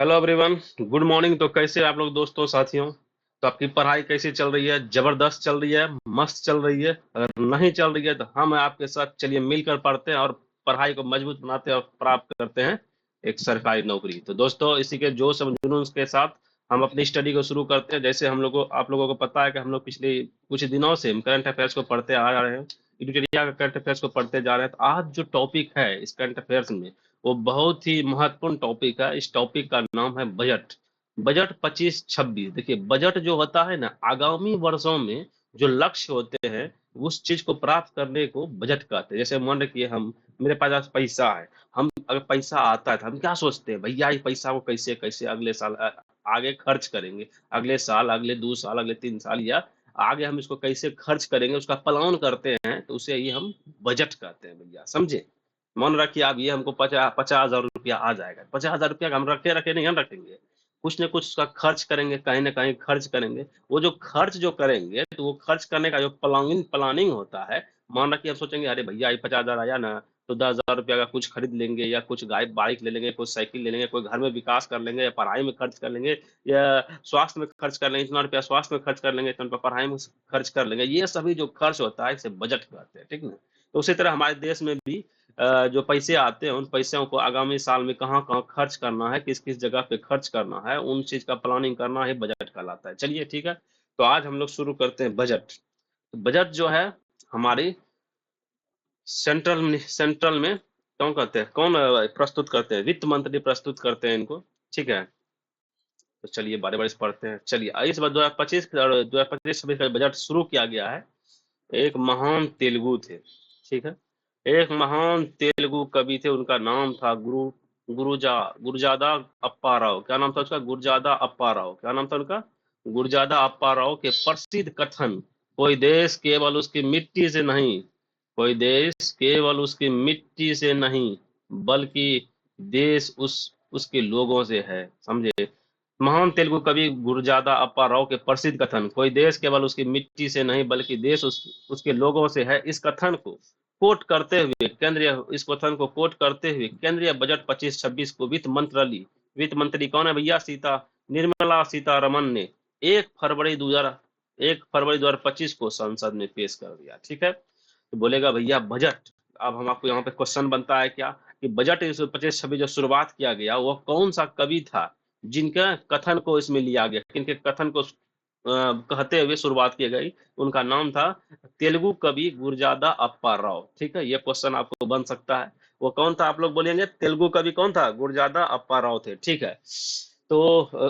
Hello everyone, good morning. तो कैसे आप लोग दोस्तों साथियों? तो आपकी पढ़ाई कैसी चल रही है? जबरदस्त चल रही है? मस्त चल रही है? अगर नहीं चल रही है तो हम आपके साथ चलिए मिलकर पढ़ते हैं और पढ़ाई को मजबूत बनाते हैं और प्राप्त करते हैं एक सरकारी नौकरी। तो दोस्तों, इसी के जोश और जुनून के साथ हम अपनी स्टडी को शुरू करते हैं। जैसे आप लोगों को पता है कि हम लोग पिछले कुछ दिनों से करंट अफेयर्स को पढ़ते आ रहे हैं, इंडिया का करंट अफेयर्स को पढ़ते जा रहे हैं। तो आज जो टॉपिक है इस करंट अफेयर्स में, वो बहुत ही महत्वपूर्ण टॉपिक है। इस टॉपिक का नाम है बजट। बजट 25-26। देखिए, बजट जो होता है ना, आगामी वर्षों में जो लक्ष्य होते हैं उस चीज को प्राप्त करने को बजट कहते हैं। जैसे मान रखिए, हम मेरे पास पैसा है। हम अगर पैसा आता है तो हम क्या सोचते हैं, भैया ये पैसा को कैसे कैसे अगले साल आगे खर्च करेंगे। अगले साल, अगले 2 साल, अगले 3 साल या आगे हम इसको कैसे खर्च करेंगे, उसका प्लान करते हैं। तो उसे ये हम बजट कहते हैं भैया, समझे? मान रखिए आप, ये हमको 50,000 रुपया आ जाएगा। 50,000 रुपया का हम रखे रखे नहीं, हम रखेंगे। कुछ न कुछ उसका खर्च करेंगे, कहीं ना कहीं खर्च करेंगे। वो जो खर्च जो करेंगे, तो वो खर्च करने का जो प्लानिंग प्लानिंग होता है। मान रखिए हम सोचेंगे, अरे भैया ये 50,000 आया ना, तो 10,000 रुपया का कुछ खरीद लेंगे, या कुछ गाय बाइक ले लेंगे, कुछ साइकिल ले लेंगे, कोई घर में विकास कर लेंगे, या पढ़ाई में खर्च कर लेंगे, या स्वास्थ्य में खर्च कर लेंगे। इतना रुपया स्वास्थ्य में खर्च कर लेंगे, इतना रुपया पढ़ाई में खर्च कर लेंगे। ये सभी जो खर्च होता है इसे बजट कहते हैं, ठीक ना? तो उसी तरह हमारे देश में भी जो पैसे आते हैं, उन पैसों को आगामी साल में कहाँ कहाँ खर्च करना है, किस किस जगह पे खर्च करना है, उन चीज का प्लानिंग करना है, बजट कहलाता है। चलिए ठीक है, तो आज हम लोग शुरू करते हैं बजट। तो बजट जो है हमारी सेंट्रल में कौन कहते हैं, कौन प्रस्तुत करते हैं? वित्त मंत्री प्रस्तुत करते हैं इनको, ठीक है? तो चलिए बारे बारे से पढ़ते हैं। चलिए, इस बार 2025 और 2025-26 का बजट शुरू किया गया है। एक महान तेलुगु थे, ठीक है? एक महान तेलुगु कवि थे, उनका नाम था गुरुजादा अप्पा राव। क्या नाम था उसका? गुरुजादा अप्पा राव। क्या नाम था उनका? गुरुजादा अप्पा राव के प्रसिद्ध कथन, कोई देश केवल उसकी मिट्टी से नहीं, कोई देश केवल उसकी मिट्टी से नहीं, बल्कि देश उसके लोगों से है, समझे? महान तेलुगु कवि गुरुजादा अप्पा राव के प्रसिद्ध कथन, कोई देश केवल उसकी मिट्टी से नहीं बल्कि देश उसके लोगों से है, इस कथन को कोट करते हुए इस कथन को कोट करते हुए केंद्रीय बजट 25-26 को वित्त मंत्री कौन है भैया? निर्मला सीतारमन ने 1 फरवरी 2025 को संसद में पेश कर दिया, ठीक है? तो बोलेगा भैया बजट। अब हम आपको यहाँ पे क्वेश्चन बनता है क्या, कि बजट 25-26 जो शुरुआत किया गया, वो कौन सा कवि था जिनके कथन को इसमें लिया गया, किनके कथन को कहते हुए शुरुआत की गई? उनका नाम था तेलुगु कवि गुरजादा अप्पा राव, ठीक है? ये क्वेश्चन आपको बन सकता है। वो कौन था? आप लोग बोलेंगे तेलुगु कवि कौन था? गुरजादा अप्पा राव थे, ठीक है? तो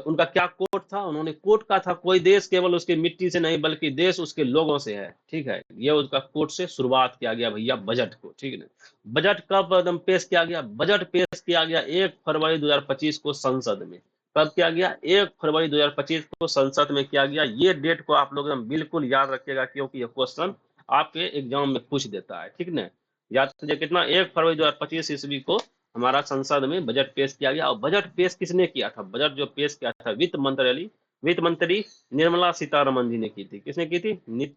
उनका क्या कोट था? उन्होंने कोट का था, कोई देश केवल उसकी मिट्टी से नहीं बल्कि देश उसके लोगों से है, ठीक है? ये उसका कोट से शुरुआत किया गया भैया बजट को, ठीक है? बजट कब एकदम पेश किया गया? बजट पेश किया गया 1 फरवरी 2025 को संसद में। कब किया गया? 1 फरवरी 2025 को संसद में किया गया। ये डेट को आप लोग एकदम बिल्कुल याद रखिएगा, क्योंकि ये क्वेश्चन आपके एग्जाम में पूछ देता है, ठीक ना? याद कीजिए कितना, 1 फरवरी 2025 ईस्वी को हमारा संसद में बजट पेश किया गया। और बजट पेश किसने किया था? बजट जो पेश किया था वित्त मंत्री निर्मला सीतारमन जी ने की थी। किसने की थी?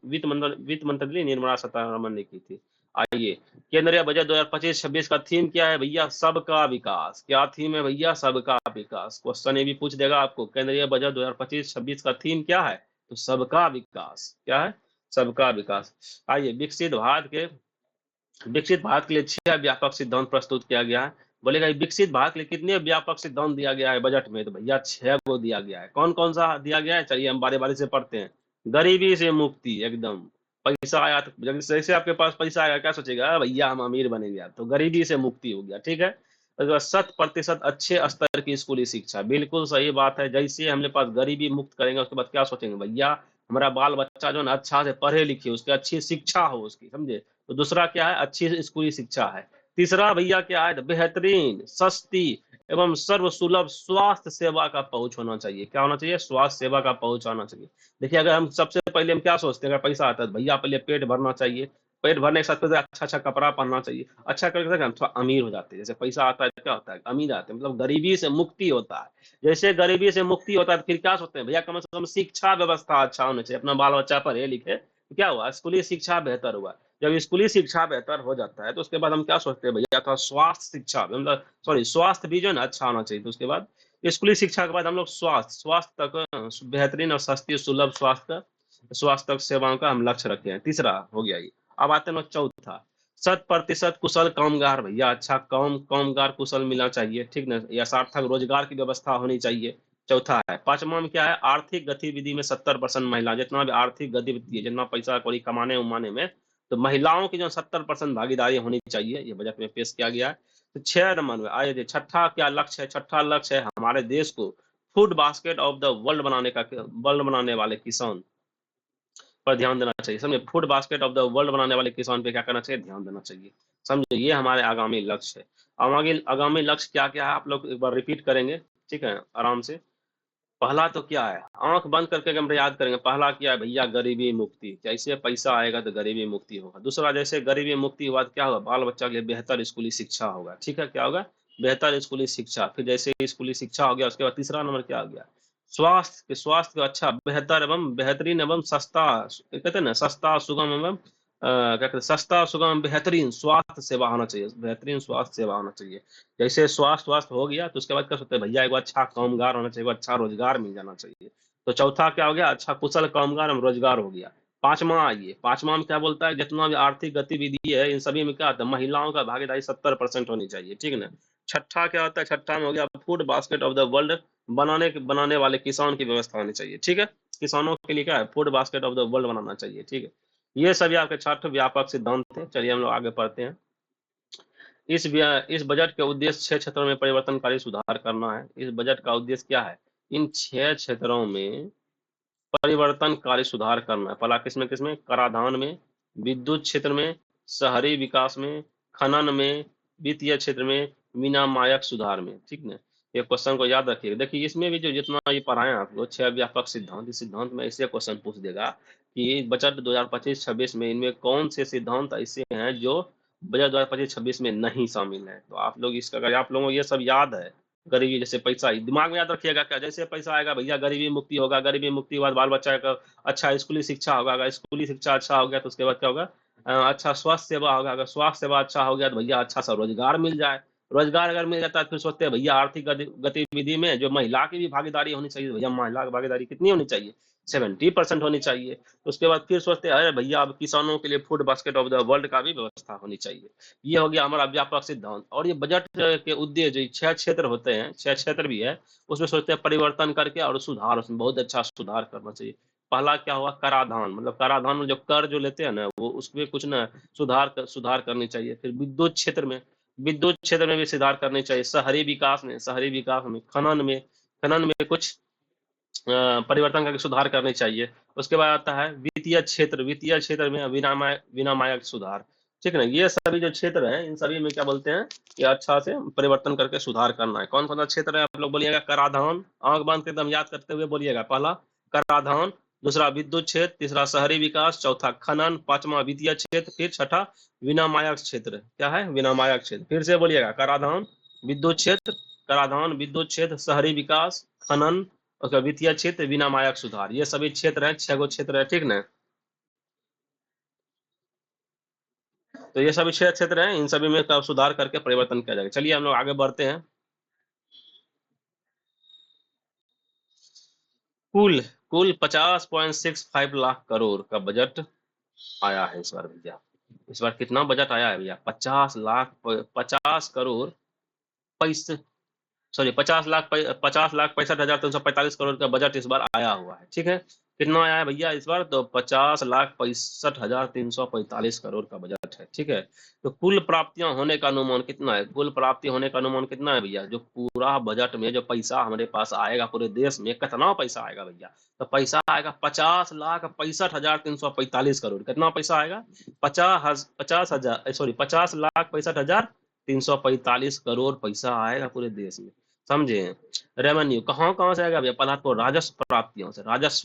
वित्त मंत्री निर्मला सीतारमन ने की थी। आइए, केंद्रीय बजट 2025-26 का थीम क्या है भैया? सबका विकास। क्या थीम है भैया? सबका विकास। क्वेश्चन ये भी पूछ देगा आपको, केंद्रीय बजट 2025-26 का थीम क्या है? तो सबका विकास। क्या है? सबका विकास। आइए, विकसित भारत के लिए 6 व्यापक सिद्धांत प्रस्तुत किया गया है। बोलेगा विकसित भारत के लिए कितने व्यापक सिद्धांत दिया गया है बजट में? तो भैया 6 को दिया गया है। कौन कौन सा दिया गया है? चलिए हम बारी बारी से पढ़ते हैं। गरीबी से मुक्ति, एकदम। पैसा आया तो जैसे आपके पास पैसा आएगा, क्या सोचेगा? भैया हम अमीर बनेंगे, तो गरीबी से मुक्ति हो गया, ठीक है? 100% अच्छे स्तर की स्कूली शिक्षा, बिल्कुल सही बात है। जैसे हमने पास गरीबी मुक्त करेंगे, उसके बाद क्या सोचेंगे? भैया हमारा बाल बच्चा जो है ना अच्छा से पढ़े लिखे, उसकी अच्छी शिक्षा हो उसकी, समझे? तो दूसरा क्या है? अच्छी स्कूली शिक्षा है। तीसरा भैया क्या है? बेहतरीन, सस्ती एवं सर्व सुलभ स्वास्थ्य सेवा का पहुंच होना चाहिए। क्या होना चाहिए? स्वास्थ्य सेवा का पहुंच होना चाहिए। देखिए, अगर हम सबसे पहले हम क्या सोचते हैं, अगर पैसा आता है तो भैया पहले पेट भरना चाहिए। पेट भरने के साथ फिर अच्छा अच्छा कपड़ा पहनना चाहिए। अच्छा करके हम थोड़ा अमीर हो जाते हैं। जैसे पैसा आता है तो क्या होता है? अमीर आते हैं, मतलब गरीबी से मुक्ति होता है। जैसे गरीबी से मुक्ति होता है तो फिर क्या सोचते हैं? भैया कम से कम शिक्षा व्यवस्था अच्छा होना चाहिए, अपना बाल बच्चा पढ़े लिखे। तो क्या हुआ? स्कूली शिक्षा बेहतर हुआ। जब स्कूली शिक्षा बेहतर हो जाता है तो उसके बाद हम क्या सोचते हैं? भैया थोड़ा स्वास्थ्य शिक्षा, मतलब सॉरी, स्वास्थ्य भी जो है ना अच्छा होना चाहिए। तो उसके बाद स्कूली शिक्षा के बाद हम लोग स्वास्थ्य तक बेहतरीन और सस्ती सुलभ स्वास्थ्य तक सेवाओं का हम लक्ष्य रखे हैं। तीसरा हो गया ये। अब आते हैं चौथा, 100% कुशल कामगार भैया, अच्छा कामगार कुशल मिलना चाहिए, ठीक ना, या सार्थक रोजगार की व्यवस्था होनी चाहिए। चौथा है। पांचवा में क्या है, आर्थिक गतिविधि में 70% महिला, जितना भी आर्थिक गतिविधि है, जितना पैसा कौड़ी कमाने उमाने में, तो महिलाओं की जो 70% भागीदारी होनी चाहिए, ये बजट में पेश किया गया है। तो 6 नंबर में आइए, छठा क्या लक्ष्य है, छठा लक्ष्य है हमारे देश को food basket of the world बनाने वाले किसान पर ध्यान देना चाहिए। समझे, food basket of the world बनाने वाले किसान पे क्या करना चाहिए, ध्यान देना चाहिए। समझे, ये हमारे आगामी लक्ष्य है। आगामी लक्ष्य क्या क्या है, आप लोग एक बार रिपीट करेंगे, ठीक है, आराम से। पहला तो क्या है, आंख बंद करके हम याद करेंगे, पहला क्या है भैया, गरीबी मुक्ति। जैसे पैसा आएगा तो गरीबी मुक्ति होगा। दूसरा, जैसे गरीबी मुक्ति हुआ तो क्या होगा, बाल बच्चा के लिए बेहतर स्कूली शिक्षा होगा, ठीक है, क्या होगा, बेहतर स्कूली शिक्षा। फिर जैसे स्कूली शिक्षा हो गया, उसके बाद तीसरा नंबर क्या हो गया, स्वास्थ्य का अच्छा, बेहतर एवं बेहतरीन एवं सस्ता, कहते हैं ना, सस्ता सुगम एवं क्या कहते हैं, सस्ता सुगम एवं बेहतरीन स्वास्थ्य सेवा होना चाहिए, बेहतरीन स्वास्थ्य सेवा होना चाहिए। जैसे स्वास्थ्य हो गया, तो उसके बाद कर सकते हैं भैया, एक अच्छा कामगार होना चाहिए, अच्छा रोजगार मिल जाना चाहिए। तो चौथा क्या हो गया, अच्छा कुशल कामगार एवं रोजगार हो गया। पांचवा आइए, पांचवा में क्या बोलता है, जितना भी आर्थिक गतिविधि है, इन सभी में क्या आता है, महिलाओं का भागीदारी 70% होनी चाहिए, ठीक है ना। छठा क्या होता है, छठा में हो गया, food basket of the world बनाने वाले किसान की व्यवस्था होनी चाहिए, ठीक है। किसानों के लिए क्या है, food basket of the world बनाना चाहिए, ठीक है। ये सभी आपके 6 व्यापक सिद्धांत थे। चलिए हम लोग आगे पढ़ते हैं। इस बजट के उद्देश्य 6 क्षेत्रों में परिवर्तनकारी सुधार करना है। इस बजट का उद्देश्य क्या है, इन 6 क्षेत्रों में परिवर्तनकारी सुधार करना है। पहला किसमें, कराधान में, विद्युत क्षेत्र में, शहरी विकास में, खनन में, वित्तीय क्षेत्र में, विनियामक सुधार में, ठीक ना। ये क्वेश्चन को याद रखिएगा। देखिए इसमें भी जो जितना ये पढ़ाए आप लोग, 6 व्यापक सिद्धांत, इस सिद्धांत में ऐसे क्वेश्चन पूछ देगा कि बजट 2025-26 में इनमें कौन से सिद्धांत ऐसे हैं जो बजट 2025-26 में नहीं शामिल है। तो आप लोग इसका, अगर आप लोगों को ये सब याद है, गरीबी जैसे पैसा, दिमाग में याद रखिएगा, क्या जैसे पैसा आएगा भैया गरीबी मुक्ति होगा, गरीबी मुक्ति के बाद बाल बच्चा का अच्छा स्कूली शिक्षा होगा, अगर स्कूली शिक्षा अच्छा हो गया तो उसके बाद क्या होगा, अच्छा स्वास्थ्य सेवा होगा, अगर स्वास्थ्य सेवा अच्छा हो गया तो भैया अच्छा सा रोजगार मिल जाए, रोजगार अगर मिल जाता है, फिर सोचते हैं भैया आर्थिक गतिविधि में जो महिला की भी भागीदारी होनी चाहिए, भैया महिला की भागीदारी कितनी होनी चाहिए, 70% होनी चाहिए। उसके बाद फिर सोचते हैं अरे भैया अब किसानों के लिए food basket of the world का भी व्यवस्था होनी चाहिए। ये हो गया हमारा व्यापक सिद्धांत। और ये बजट के उद्देश्य जो 6 क्षेत्र होते हैं, 6 क्षेत्र भी है, उसमें सोचते हैं परिवर्तन करके और सुधार, उसमें बहुत अच्छा सुधार करना चाहिए। पहला क्या हुआ, कराधान, मतलब कराधान में जो कर जो लेते हैं ना, वो उसमें कुछ ना सुधार करनी चाहिए। फिर विद्युत क्षेत्र में भी सुधार करनी चाहिए। शहरी विकास में, खनन में कुछ परिवर्तन करके सुधार करने चाहिए। उसके बाद आता है वित्तीय क्षेत्र में विनियामक सुधार, ठीक है ना। ये सभी जो क्षेत्र हैं, इन सभी में क्या बोलते हैं, ये अच्छा से परिवर्तन करके सुधार करना है। कौन कौन सा क्षेत्र है आप लोग बोलिएगा, कराधान, आंख बंद के एकदम याद करते हुए बोलिएगा। पहला कराधान, दूसरा विद्युत क्षेत्र, तीसरा शहरी विकास, चौथा खनन, पांचवा वित्तीय क्षेत्र, फिर छठा विनियामक क्षेत्र। क्या है, विनियामक क्षेत्र। फिर से बोलिएगा, कराधान, विद्युत क्षेत्र, शहरी विकास, खनन, उसका वित्तीय क्षेत्र, विनियामक सुधार। ये सभी क्षेत्र हैं, 6 गो क्षेत्र है, ठीक ना। तो ये सभी 6 क्षेत्र हैं, इन सभी में का सुधार करके परिवर्तन किया जाएगा। चलिए हम लोग आगे बढ़ते हैं। कुल कुल 50.65 लाख करोड़ का बजट आया है इस बार भैया। इस बार कितना बजट आया है भैया, 50 करोड़ पैसे, सॉरी 50,65,345 करोड़ का बजट इस बार आया हुआ है, ठीक है। कितना आया है भैया इस बार, तो 50,65,345 करोड़ का बजट है, ठीक है। तो कुल प्राप्तियां होने का अनुमान कितना है, कुल प्राप्ति होने का अनुमान कितना है भैया, जो पूरा बजट में जो पैसा हमारे पास आएगा पूरे देश में, कितना पैसा आएगा भैया, तो पैसा आएगा 50,65,345 करोड़। कितना पैसा आएगा, 50,65,345 करोड़ पैसा आएगा पूरे देश में। समझे, रेवेन्यू कहाँ कहाँ से आएगा भैया, पहला तो राजस्व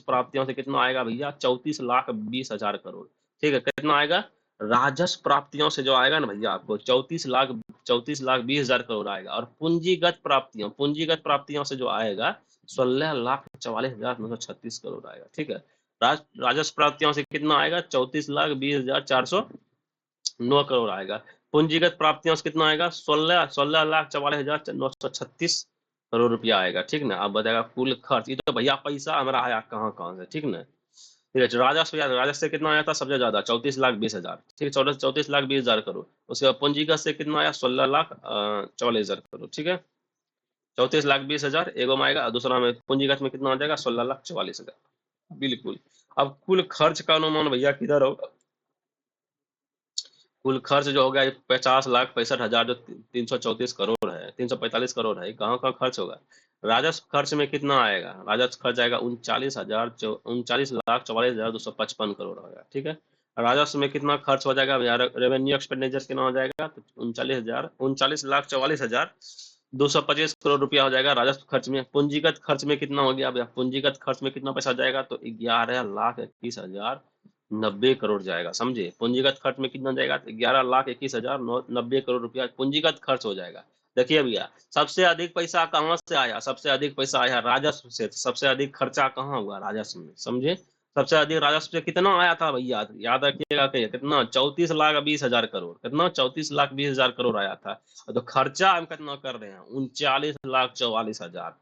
प्राप्तियों से कितना आएगा भैया, 34,20,000 करोड़, ठीक है। कितना आएगा, राजस्व प्राप्तियों से जो आएगा ना भैया, आपको 34,20,000 करोड़ आएगा। और पूंजीगत प्राप्तियों से जो आएगा 16,44,936 करोड़ आएगा, ठीक है। राजस्व प्राप्तियों से कितना आएगा, 34,20,409 करोड़ आएगा। पूंजीगत प्राप्तियों से कितना आएगा, 16,44,936 करोड़ रुपया आएगा, ठीक ना। अब बताएगा कुल खर्च, ये तो भैया पैसा हमारा आया कहाँ कहाँ से, ठीक ना। ठीक है, राजस्व याद, राजस्व से कितना आया था सबसे ज्यादा 34,20,000, ठीक है, 34,20,000 करोड़। उसके बाद पूंजीगत से कितना आया 16,44,000 करोड़, ठीक है। 34,20,000 एगो में आएगा, दूसरा में पूंजीगत में कितना आ जाएगा 16,44,000, बिल्कुल। अब कुल खर्च का अनुमान भैया किधर होगा, कुल खर्च जो हो गया 50,65,000 जो 334 करोड़ है, 345 करोड़ है, कहाँ कहाँ खर्च होगा। राजस्व खर्च में कितना आएगा, राजस्व खर्च आएगा 39,44,255 करोड़ होगा, ठीक है। राजस्व में कितना खर्च हो जाएगा भैया, रेवेन्यू एक्सपेंडिचर कितना हो जाएगा, तो 39,44,225 करोड़ रुपया हो जाएगा राजस्व खर्च में। पूंजीगत खर्च में कितना हो गया भैया, पूंजीगत खर्च में कितना पैसा जाएगा, तो 11,21,090 करोड़ जाएगा, समझे। पूंजीगत खर्च में कितना जाएगा, तो 11,21,090 करोड़ रुपया पूंजीगत खर्च हो जाएगा। देखिए भैया, सबसे अधिक पैसा कहाँ से आया, सबसे अधिक पैसा आया राजस्व से, सबसे अधिक खर्चा कहाँ हुआ, राजस्व में, समझे। सबसे अधिक राजस्व से कितना आया था भैया, याद रखिएगा कि कितना 34,20,000 करोड़, कितना 34,20,000 करोड़ आया था। तो खर्चा हम कितना कर रहे हैं 39,44,000,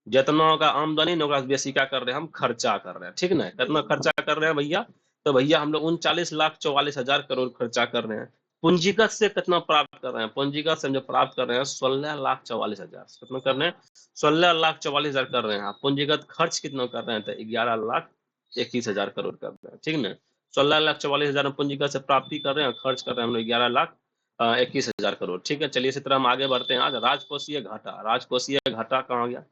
जितना का आमदनी न ओकरा बेसी क्या कर रहे हैं हम खर्चा कर रहे हैं, ठीक ना। कितना खर्चा कर रहे हैं भैया, तो भैया हम लोग 39,44,000 करोड़ खर्चा कर रहे हैं। पूंजीगत से कितना प्राप्त कर रहे हैं, पूंजीगत से हम जो प्राप्त कर रहे हैं 16,44,000, कितना कर रहे हैं 16,44,000 कर रहे हैं। पूंजीगत खर्च कितना कर रहे हैं, तो 11,21,000 करोड़ कर रहे हैं, ठीक ना। 16,44,000 में पूंजीगत से प्राप्ति कर रहे हैं, खर्च कर रहे हैं हम लोग 11,21,000 करोड़, ठीक है। चलिए इसी तरह हम आगे बढ़ते हैं। आज राजकोषीय घाटा, राजकोषीय घाटा कहाँ गया।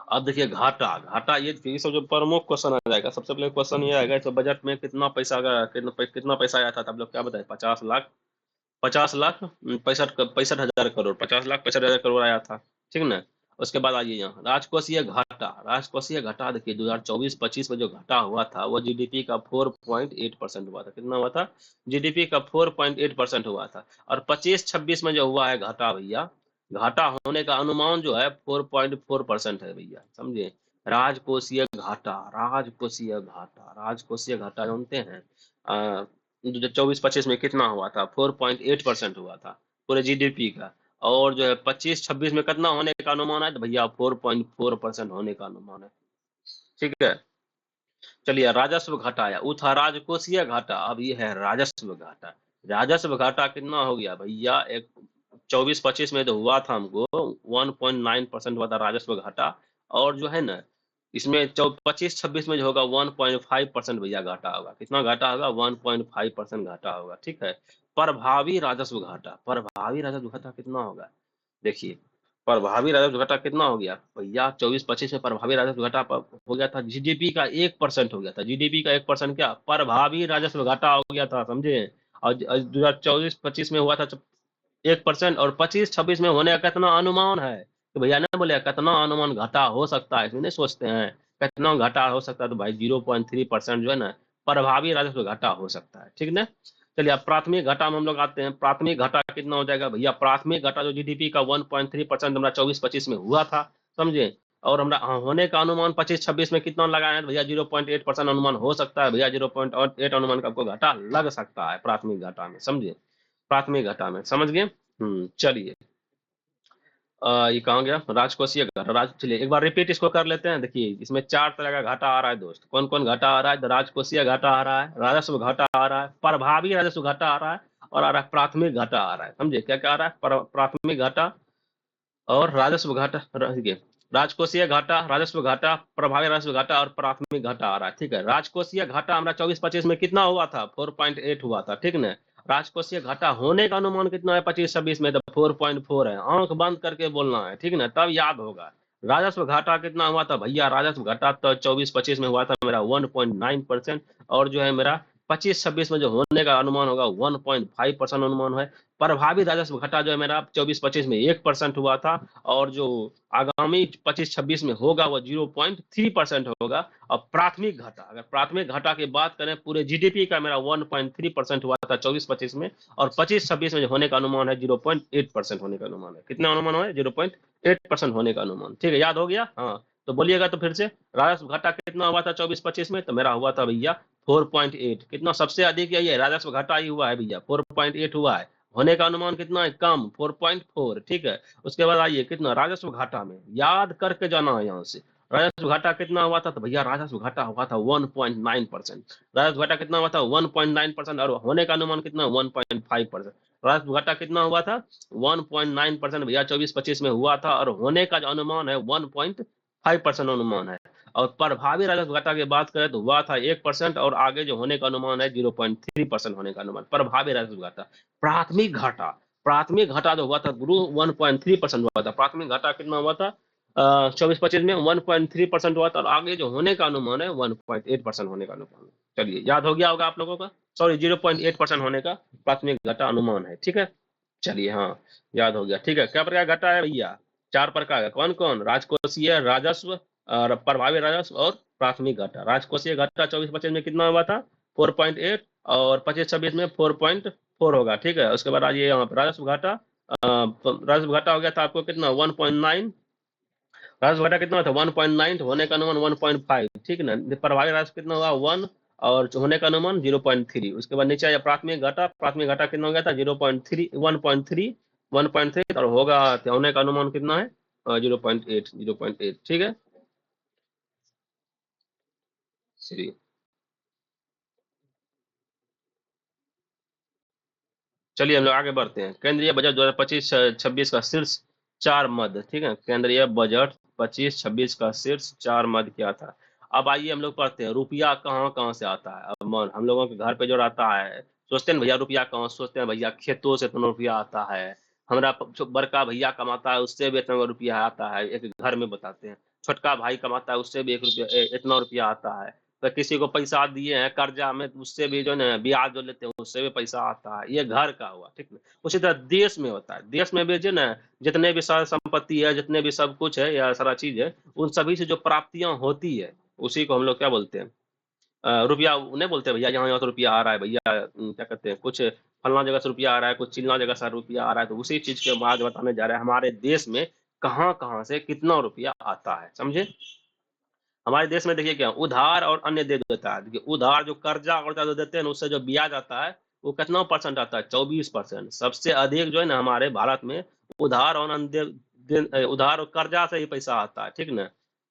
अब देखिए घाटा, घाटा ये सब जो प्रमुख क्वेश्चन आ जाएगा। सबसे पहले क्वेश्चन ये आएगा तो बजट में कितना पैसा गया, कितना पैसा आया था, तो आप लोग क्या बताए 50,65,हजार करोड़, 50,65,हजार करोड़ आया था, ठीक ना। उसके बाद आइए यहाँ राजकोषीय घाटा, राजकोषीय घाटा देखिए 2024-25 में जो घाटा हुआ था वो जीडीपी का 4.8% हुआ था। कितना हुआ था, जीडीपी का 4.8% हुआ था। और 25-26 में जो हुआ है घाटा भैया, घाटा होने का अनुमान जो है 4.4% है भैया, समझे। राजकोषीय घाटा, राजकोषीय घाटा, राजकोषीय घाटा जानते हैं, 24-25 में कितना हुआ था 4.8% हुआ था पूरे जीडीपी का। और जो है 25-26 में कितना होने का अनुमान है, तो भैया 4.4% होने का अनुमान है, ठीक है। चलिए राजस्व घाटा आया, वो था राजकोषीय घाटा, अब ये है राजस्व घाटा। राजस्व घाटा कितना हो गया भैया, एक 24-25 में तो हुआ था हमको 1.9% हुआ था राजस्व घाटा। और जो है ना इसमें 25-26 में जो होगा 1.5% भैया घाटा होगा। कितना घाटा होगा 1.5% घाटा होगा, ठीक है। प्रभावी राजस्व घाटा, प्रभावी राजस्व घाटा कितना होगा, देखिए प्रभावी राजस्व घाटा कितना हो गया भैया 24-25 में प्रभावी राजस्व घाटा हो गया था जीडीपी का 1% हो गया था, जीडीपी का 1% क्या प्रभावी राजस्व घाटा हो गया था, समझे। और 2024-25 में हुआ था 1%, और 25-26 में होने का कितना अनुमान है, तो भैया ना बोले कितना अनुमान घाटा हो सकता है, इसमें नहीं सोचते हैं कितना घाटा हो सकता है, तो भाई 0.3% जो है ना प्रभावी राजस्व घाटा हो सकता है, ठीक ना। चलिए अब प्राथमिक घाटा में हम लोग आते हैं। प्राथमिक घाटा कितना हो जाएगा भैया, प्राथमिक घाटा जो जीडीपी का 1.3% हमारा 24-25 में हुआ था, समझे। और हमारा होने का अनुमान 25-26 में कितना लगाए हैं, तो भैया 0.8% अनुमान हो सकता है भैया, 0.8 अनुमान का आपको घाटा लग सकता है प्राथमिक घाटा में, समझे। प्राथमिक घाटा में समझ गए। चलिए ये कहाँ गया राजकोषीय घाटा, चलिए एक बार रिपीट इसको कर लेते हैं। देखिए इसमें 4 तरह का घाटा आ रहा है दोस्त, कौन कौन घाटा आ रहा है, तो राजकोषीय घाटा आ रहा है, राजस्व घाटा आ रहा है, प्रभावी राजस्व घाटा आ रहा है, और आ रहा है प्राथमिक घाटा आ रहा है, समझे। क्या क्या आ रहा है, प्राथमिक घाटा और राजस्व घाटा, राजकोषीय घाटा, राजस्व घाटा, प्रभावी राजस्व घाटा और प्राथमिक घाटा आ रहा है, ठीक है। राजकोषीय घाटा हमारा 24-25 में कितना हुआ था 4.8 हुआ था, ठीक ना। राजकोषीय घाटा होने का अनुमान कितना है 25-26 में, तो 4.4 है, आंख बंद करके बोलना है, ठीक ना, तब याद होगा। राजस्व घाटा कितना हुआ था भैया, राजस्व घाटा तो 24-25 में हुआ था मेरा 1.9%, और जो है मेरा 25-26 में जो होने का अनुमान होगा 1.5% अनुमान है। प्रभावी राजस्व घाटा जो है मेरा 24-25 में 1% हुआ था, और जो आगामी 25-26 में होगा वो 0.3% होगा। और प्राथमिक घाटा, अगर प्राथमिक घाटा की बात करें पूरे जीडीपी का मेरा 1.3% हुआ था 24-25 में, और 25-26 में जो होने का अनुमान है 0.8% होने का अनुमान है। कितना अनुमान है 0.8% होने का अनुमान, ठीक है, याद हो गया। हाँ तो बोलिएगा तो फिर से, राजस्व घाटा कितना हुआ था 24-25 में, तो मेरा हुआ था भैया 4.8। कितना सबसे अधिक यही है राजस्व घाटा ही हुआ है भैया, 4.8 हुआ है। होने का अनुमान कितना है, कम 4.4, ठीक है। उसके बाद आइए कितना राजस्व घाटा में, याद करके जाना है यहाँ से। राजस्व घाटा कितना हुआ था, तो भैया राजस्व घाटा हुआ था 1.9%। राजस्व घाटा कितना हुआ था 1.9%, और होने का अनुमान कितना 1.5%। राजस्व घाटा कितना हुआ था 1.9% भैया 24-25 में हुआ था, और होने का जो अनुमान है 1.5% अनुमान है। और प्रभावी राजस्व घाटा की बात करें तो हुआ था 1%, और आगे जो होने का अनुमान है 0.3% होने का अनुमान प्रभावी राजस्व घाटा। प्राथमिक घाटा, प्राथमिक घाटा जो हुआ था गुरु 1.3% हुआ था। प्राथमिक घाटा कितना हुआ था 24-25 में 1.3% हुआ था, और आगे जो होने का अनुमान है 1.8% होने का अनुमान है। चलिए याद हो गया होगा आप लोगों का, सॉरी 0.8% होने का प्राथमिक घाटा अनुमान है, ठीक है। चलिए हाँ याद हो गया, ठीक है। क्या प्रकार का घाटा है भैया, 4 प्रकार का। कौन कौन, राजकोषीय राजस्व और प्रभावी राजस्व और प्राथमिक घाटा। राजकोषीय घाटा 24-25 में कितना हुआ था 4.8, और 25-26 में 4.4 होगा, ठीक है। उसके बाद आइए यहाँ पर राजस्व घाटा, राजस्व घाटा हो गया था आपको कितना 1.9, राजस्व घाटा कितना था 1.9, होने का अनुमान 1.5, ठीक है ना। प्रभावी राजस्व कितना हुआ 1, और होने का अनुमान 0.3। उसके बाद नीचे आया प्राथमिक घाटा, प्राथमिक घाटा कितना हो गया था 0.3, 1.3, और होगा होने का अनुमान कितना है 0.8, ठीक है। चलिए चलिए हम लोग आगे बढ़ते हैं। केंद्रीय बजट 2025-26 का शीर्ष 4 मद, ठीक है। केंद्रीय बजट 25-26 का शीर्ष 4 मद क्या था। अब आइए हम लोग पढ़ते हैं रुपया कहाँ कहाँ से आता है। अब हम लोगों के घर पे जो रहता है, सोचते हैं भैया रुपया कहाँ, सोचते हैं भैया खेतों से इतना रुपया आता है, हमारा जो बड़का भैया कमाता है उससे भी इतना रुपया आता है, एक घर में बताते हैं। छोटका भाई कमाता है उससे भी इतना रुपया आता है। तो किसी को पैसा दिए हैं कर्जा में, तो उससे भी जो है ब्याज जो लेते हैं उससे भी पैसा आता है। ये घर का हुआ, ठीक है। उसी तरह देश में होता है, देश में भी जो ना जितने भी सारा संपत्ति है, जितने भी सब कुछ है या सारा चीज है, उन सभी से जो प्राप्तियां होती है उसी को हम लोग क्या बोलते हैं रुपया। उन्हें बोलते हैं भैया यहाँ यहाँ तो रुपया आ रहा है भैया, क्या कहते हैं, कुछ फलना जगह से रुपया आ रहा है, कुछ चिल्ला जगह से रुपया आ रहा है। तो उसी चीज के बाद बताने जा रहे हैं हमारे देश में कहाँ कहाँ से कितना रुपया आता है, समझे। हमारे देश में देखिए क्या उधार और अन्य दे देता है। देखिए उधार जो कर्जा वर्जा जो देते हैं ना, उससे जो ब्याज आता है वो कितना परसेंट आता है 24%। सबसे अधिक जो है ना हमारे भारत में उधार और अन्य उधार और कर्जा से ही पैसा आता है, ठीक ना।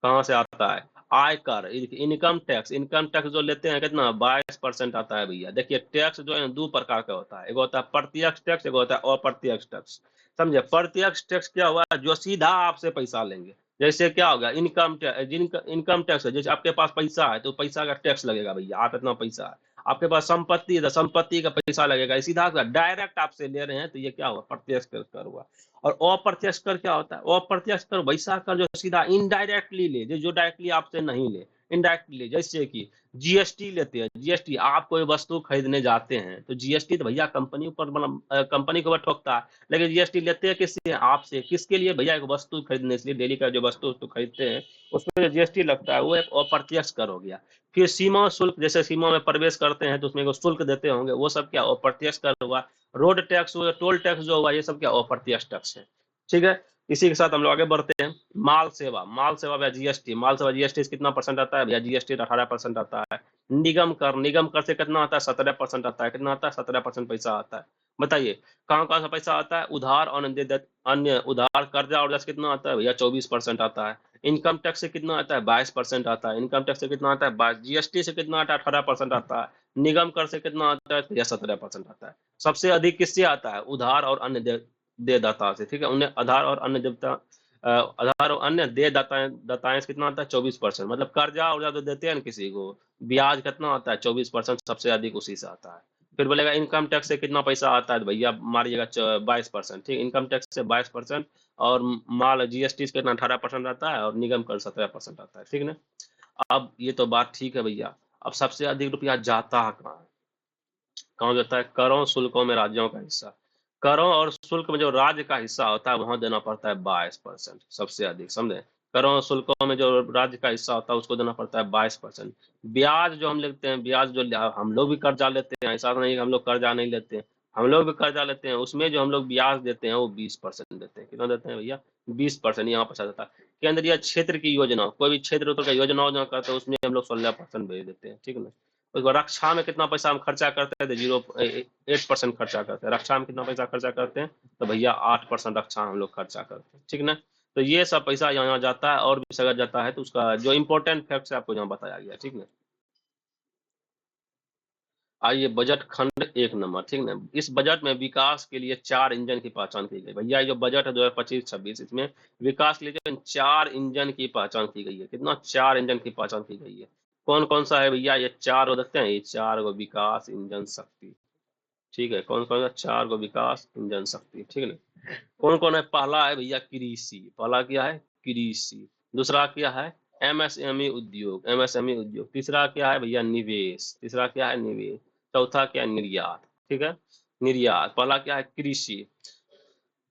कहाँ से आता है, आयकर, इनकम टैक्स, इनकम टैक्स जो लेते हैं कितना 22% आता है भैया। देखिए टैक्स जो है 2 प्रकार का होता है, एक होता है प्रत्यक्ष टैक्स, एक होता है अप्रत्यक्ष टैक्स, समझे। प्रत्यक्ष टैक्स क्या हुआ, जो सीधा आपसे पैसा लेंगे। जैसे क्या होगा इनकम टैक्स, इनकम टैक्स है, जैसे आपके पास पैसा है तो पैसा का टैक्स लगेगा भैया, आप इतना पैसा है। आपके पास संपत्ति है तो संपत्ति का पैसा लगेगा। सीधा डायरेक्ट आपसे ले रहे हैं तो ये क्या हुआ प्रत्यक्ष कर हुआ। और अप्रत्यक्ष कर क्या होता है, अप्रत्यक्ष कर वैसा कर जो सीधा इनडायरेक्टली ले, जो डायरेक्टली आपसे नहीं ले, इनडायरेक्टली ले। जैसे कि जीएसटी लेते हैं, जीएसटी आप कोई वस्तु खरीदने जाते हैं तो जीएसटी तो भैया कंपनी ऊपर कंपनी के ऊपर ठोकता है, लेकिन जीएसटी लेते हैं किससे, आपसे। किसके लिए भैया, एक वस्तु खरीदने, इसलिए डेली का जो वस्तु खरीदते हैं उसमें जो जीएसटी लगता है वो एक अप्रत्यक्ष कर हो गया। फिर सीमा शुल्क, जैसे सीमा में प्रवेश करते हैं तो उसमें शुल्क देते होंगे, वो सब क्या अप्रत्यक्ष कर हुआ। रोड टैक्स हुआ, टोल टैक्स जो हुआ, ये सब क्या अप्रत्यक्ष टैक्स है, ठीक है। इसी के साथ हम लोग आगे बढ़ते हैं। माल सेवा, माल सेवा भैया जीएसटी, माल सेवा जीएसटी से कितना परसेंट आता है भैया, जीएसटी 18% आता है। निगम कर, निगम कर से कितना आता है 17% आता है। कितना आता है 17% पैसा आता है। बताइए कहाँ कहाँ से पैसा आता है, उधार और अन्य उधार कर्जा और कितना आता है भैया 24% आता है। इनकम टैक्स से कितना आता है 22% आता है। इनकम टैक्स से कितना आता है 22, जीएसटी से कितना आता है 18% आता है। निगम कर से कितना आता है भैया 17% आता है। सबसे अधिक किससे आता है, उधार और अन्य देदाता से, ठीक है। उन्हें आधार और अन्य देवता आधार और अन्य दे दाताएं से कितना आता है 24%। मतलब कर्जा और जो देते हैं ना किसी को, ब्याज कितना आता है 24%, सबसे अधिक उसी से आता है। फिर बोलेगा इनकम टैक्स से कितना पैसा आता है, तो भैया मारिएगा 22%, ठीक। इनकम टैक्स से 22%, और माल जीएसटी से कितना 18% आता है, और निगम कर 17% आता है, ठीक ना। अब ये तो बात ठीक है भैया। अब सबसे अधिक रुपया जाता है कहाँ, कहाँ जाता है, करों शुल्कों में राज्यों का हिस्सा। करों और शुल्क में जो राज्य का हिस्सा होता है वहां देना पड़ता है 22%, सबसे अधिक, समझे। करों और शुल्कों में जो राज्य का हिस्सा होता है उसको देना पड़ता है 22%। ब्याज जो हम लेते हैं, ब्याज जो हम लोग भी कर्जा लेते हैं, ऐसा नहीं कि हम लोग कर्जा नहीं लेते हैं, हम लोग भी कर्जा लेते हैं, उसमें जो हम लोग ब्याज देते हैं वो 20% देते हैं। कितना देते हैं भैया 20%, यहाँ पर जाता है। केंद्रीय क्षेत्र की योजना, कोई भी क्षेत्र का योजना करते हैं उसमें हम लोग 16% भेज देते हैं, ठीक है ना। उसके बाद रक्षा में कितना पैसा हम खर्चा करते हैं, तो 0.8% खर्चा करते हैं। रक्षा में कितना पैसा खर्चा करते हैं, तो भैया 8% रक्षा हम लोग खर्चा करते हैं, ठीक ना। तो ये सब पैसा यहाँ जाता है, और भी अगर जाता है तो उसका जो इंपॉर्टेंट फैक्ट है आपको यहाँ बताया गया, ठीक ना। आइए बजट खंड 1 नंबर, ठीक ना। इस बजट में विकास के लिए 4 इंजन की पहचान की गई। भैया ये जो बजट है 2025-26, इसमें विकास के लिए जो 4 इंजन की पहचान की गई है। कितना? 4 इंजन की पहचान की गई है। कौन कौन सा है भैया? ये 4 देखते हैं, ये 4 गो विकास इंजन शक्ति, ठीक है। कौन कौन सा? 4 गो विकास इंजन शक्ति, ठीक है ना। कौन कौन है? पहला है भैया कृषि। पहला क्या है? कृषि। दूसरा क्या है? एमएसएमई उद्योग, एमएसएमई उद्योग। तीसरा क्या है भैया? निवेश। तीसरा क्या है? निवेश। चौथा क्या है? निर्यात, ठीक है, निर्यात। पहला क्या है? कृषि।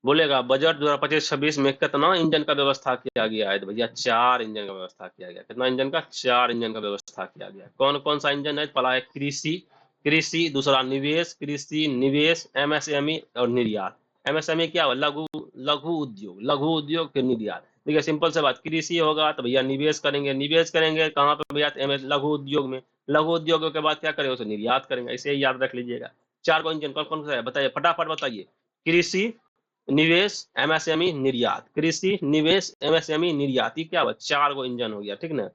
बोलेगा बजट 2025-26 में कितना इंजन का व्यवस्था किया गया है, तो भैया 4 इंजन का व्यवस्था किया गया। कितना इंजन का? 4 इंजन का व्यवस्था किया गया। कौन कौन सा इंजन है? पहला है कृषि, कृषि। दूसरा निवेश, कृषि निवेश, एमएसएमई और निर्यात। एमएसएमई क्या? लघु लघु उद्योग, लघु उद्योग फिर निर्यात। देखिए सिंपल से बात, कृषि होगा तो भैया निवेश करेंगे, निवेश करेंगे कहाँ पे भैया? लघु उद्योग में। लघु उद्योग के बाद क्या करेंगे? उसे निर्यात करेंगे। इसे याद रख लीजिएगा। 4 को इंजन कौन कौन सा है बताइए, फटाफट बताइए। कृषि, निवेश, एमएसएमई, निर्यात। कृषि, निवेश, एमएसएमई, निर्यात। ये क्या हुआ? 4 गो इंजन हो गया, ठीक ना।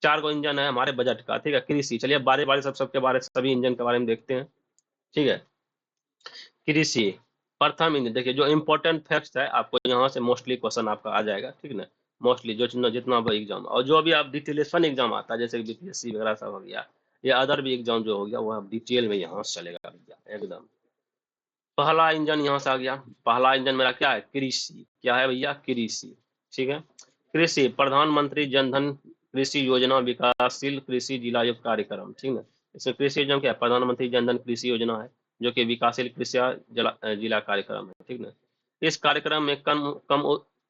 4 गो इंजन है हमारे बजट का, ठीक है। कृषि, चलिए बारी बारी सबके बारे सभी इंजन के बारे में देखते हैं, ठीक है। कृषि, प्रथम इंजन। देखिए जो इंपॉर्टेंट फैक्ट्स है आपको यहाँ से मोस्टली क्वेश्चन आपका आ जाएगा, ठीक ना। मोस्टली जो जितना भी एग्जाम और जो भी आप डिटेलेशन एग्जाम आता है, जैसे बीपीएससी वगैरह सब हो गया, या अदर भी एग्जाम जो हो गया, वो डिटेल में यहाँ से चलेगा भैया एकदम। पहला इंजन यहाँ से आ गया। पहला इंजन मेरा क्या है? कृषि। क्या है भैया? कृषि, ठीक है। कृषि, प्रधानमंत्री जनधन कृषि योजना विकासशील कृषि जिला युक्त कार्यक्रम, ठीक है। इसमें कृषि योजना क्या है? प्रधानमंत्री जनधन कृषि योजना है, जो कि विकासशील कृषि जिला कार्यक्रम है, ठीक है। इस कार्यक्रम में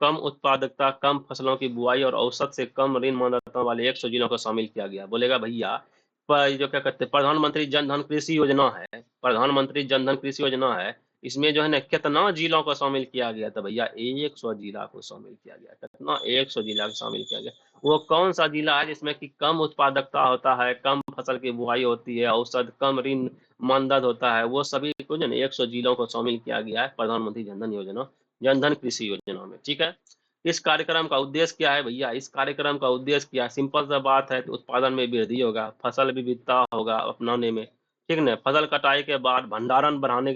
कम उत्पादकता, कम फसलों की बुआई और औसत से कम ऋण मानदंडों वाले 100 जिलों को शामिल किया गया। बोलेगा भैया जो क्या कहते हैं, प्रधानमंत्री जनधन कृषि योजना है, प्रधानमंत्री जनधन कृषि योजना है, इसमें जो है ना कितना जिलों को शामिल किया गया था भैया? 100 जिला को शामिल किया गया। कितना? 100 जिला को शामिल किया गया। वो कौन सा जिला है जिसमें कि कम उत्पादकता होता है, कम फसल की बुआई होती है, औसत कम ऋण मानदंड होता है, वो सभी को जो है 100 जिलों को शामिल किया गया है प्रधानमंत्री जनधन योजना, जनधन कृषि योजना में, ठीक है। इस कार्यक्रम का उद्देश्य क्या है भैया? इस कार्यक्रम का उद्देश्य क्या है? सिंपल सा बात है, तो उत्पादन में वृद्धि होगा, फसल विविधता होगा अपनाने में, ठीक ना। फसल कटाई के बाद भंडारण बढ़ाने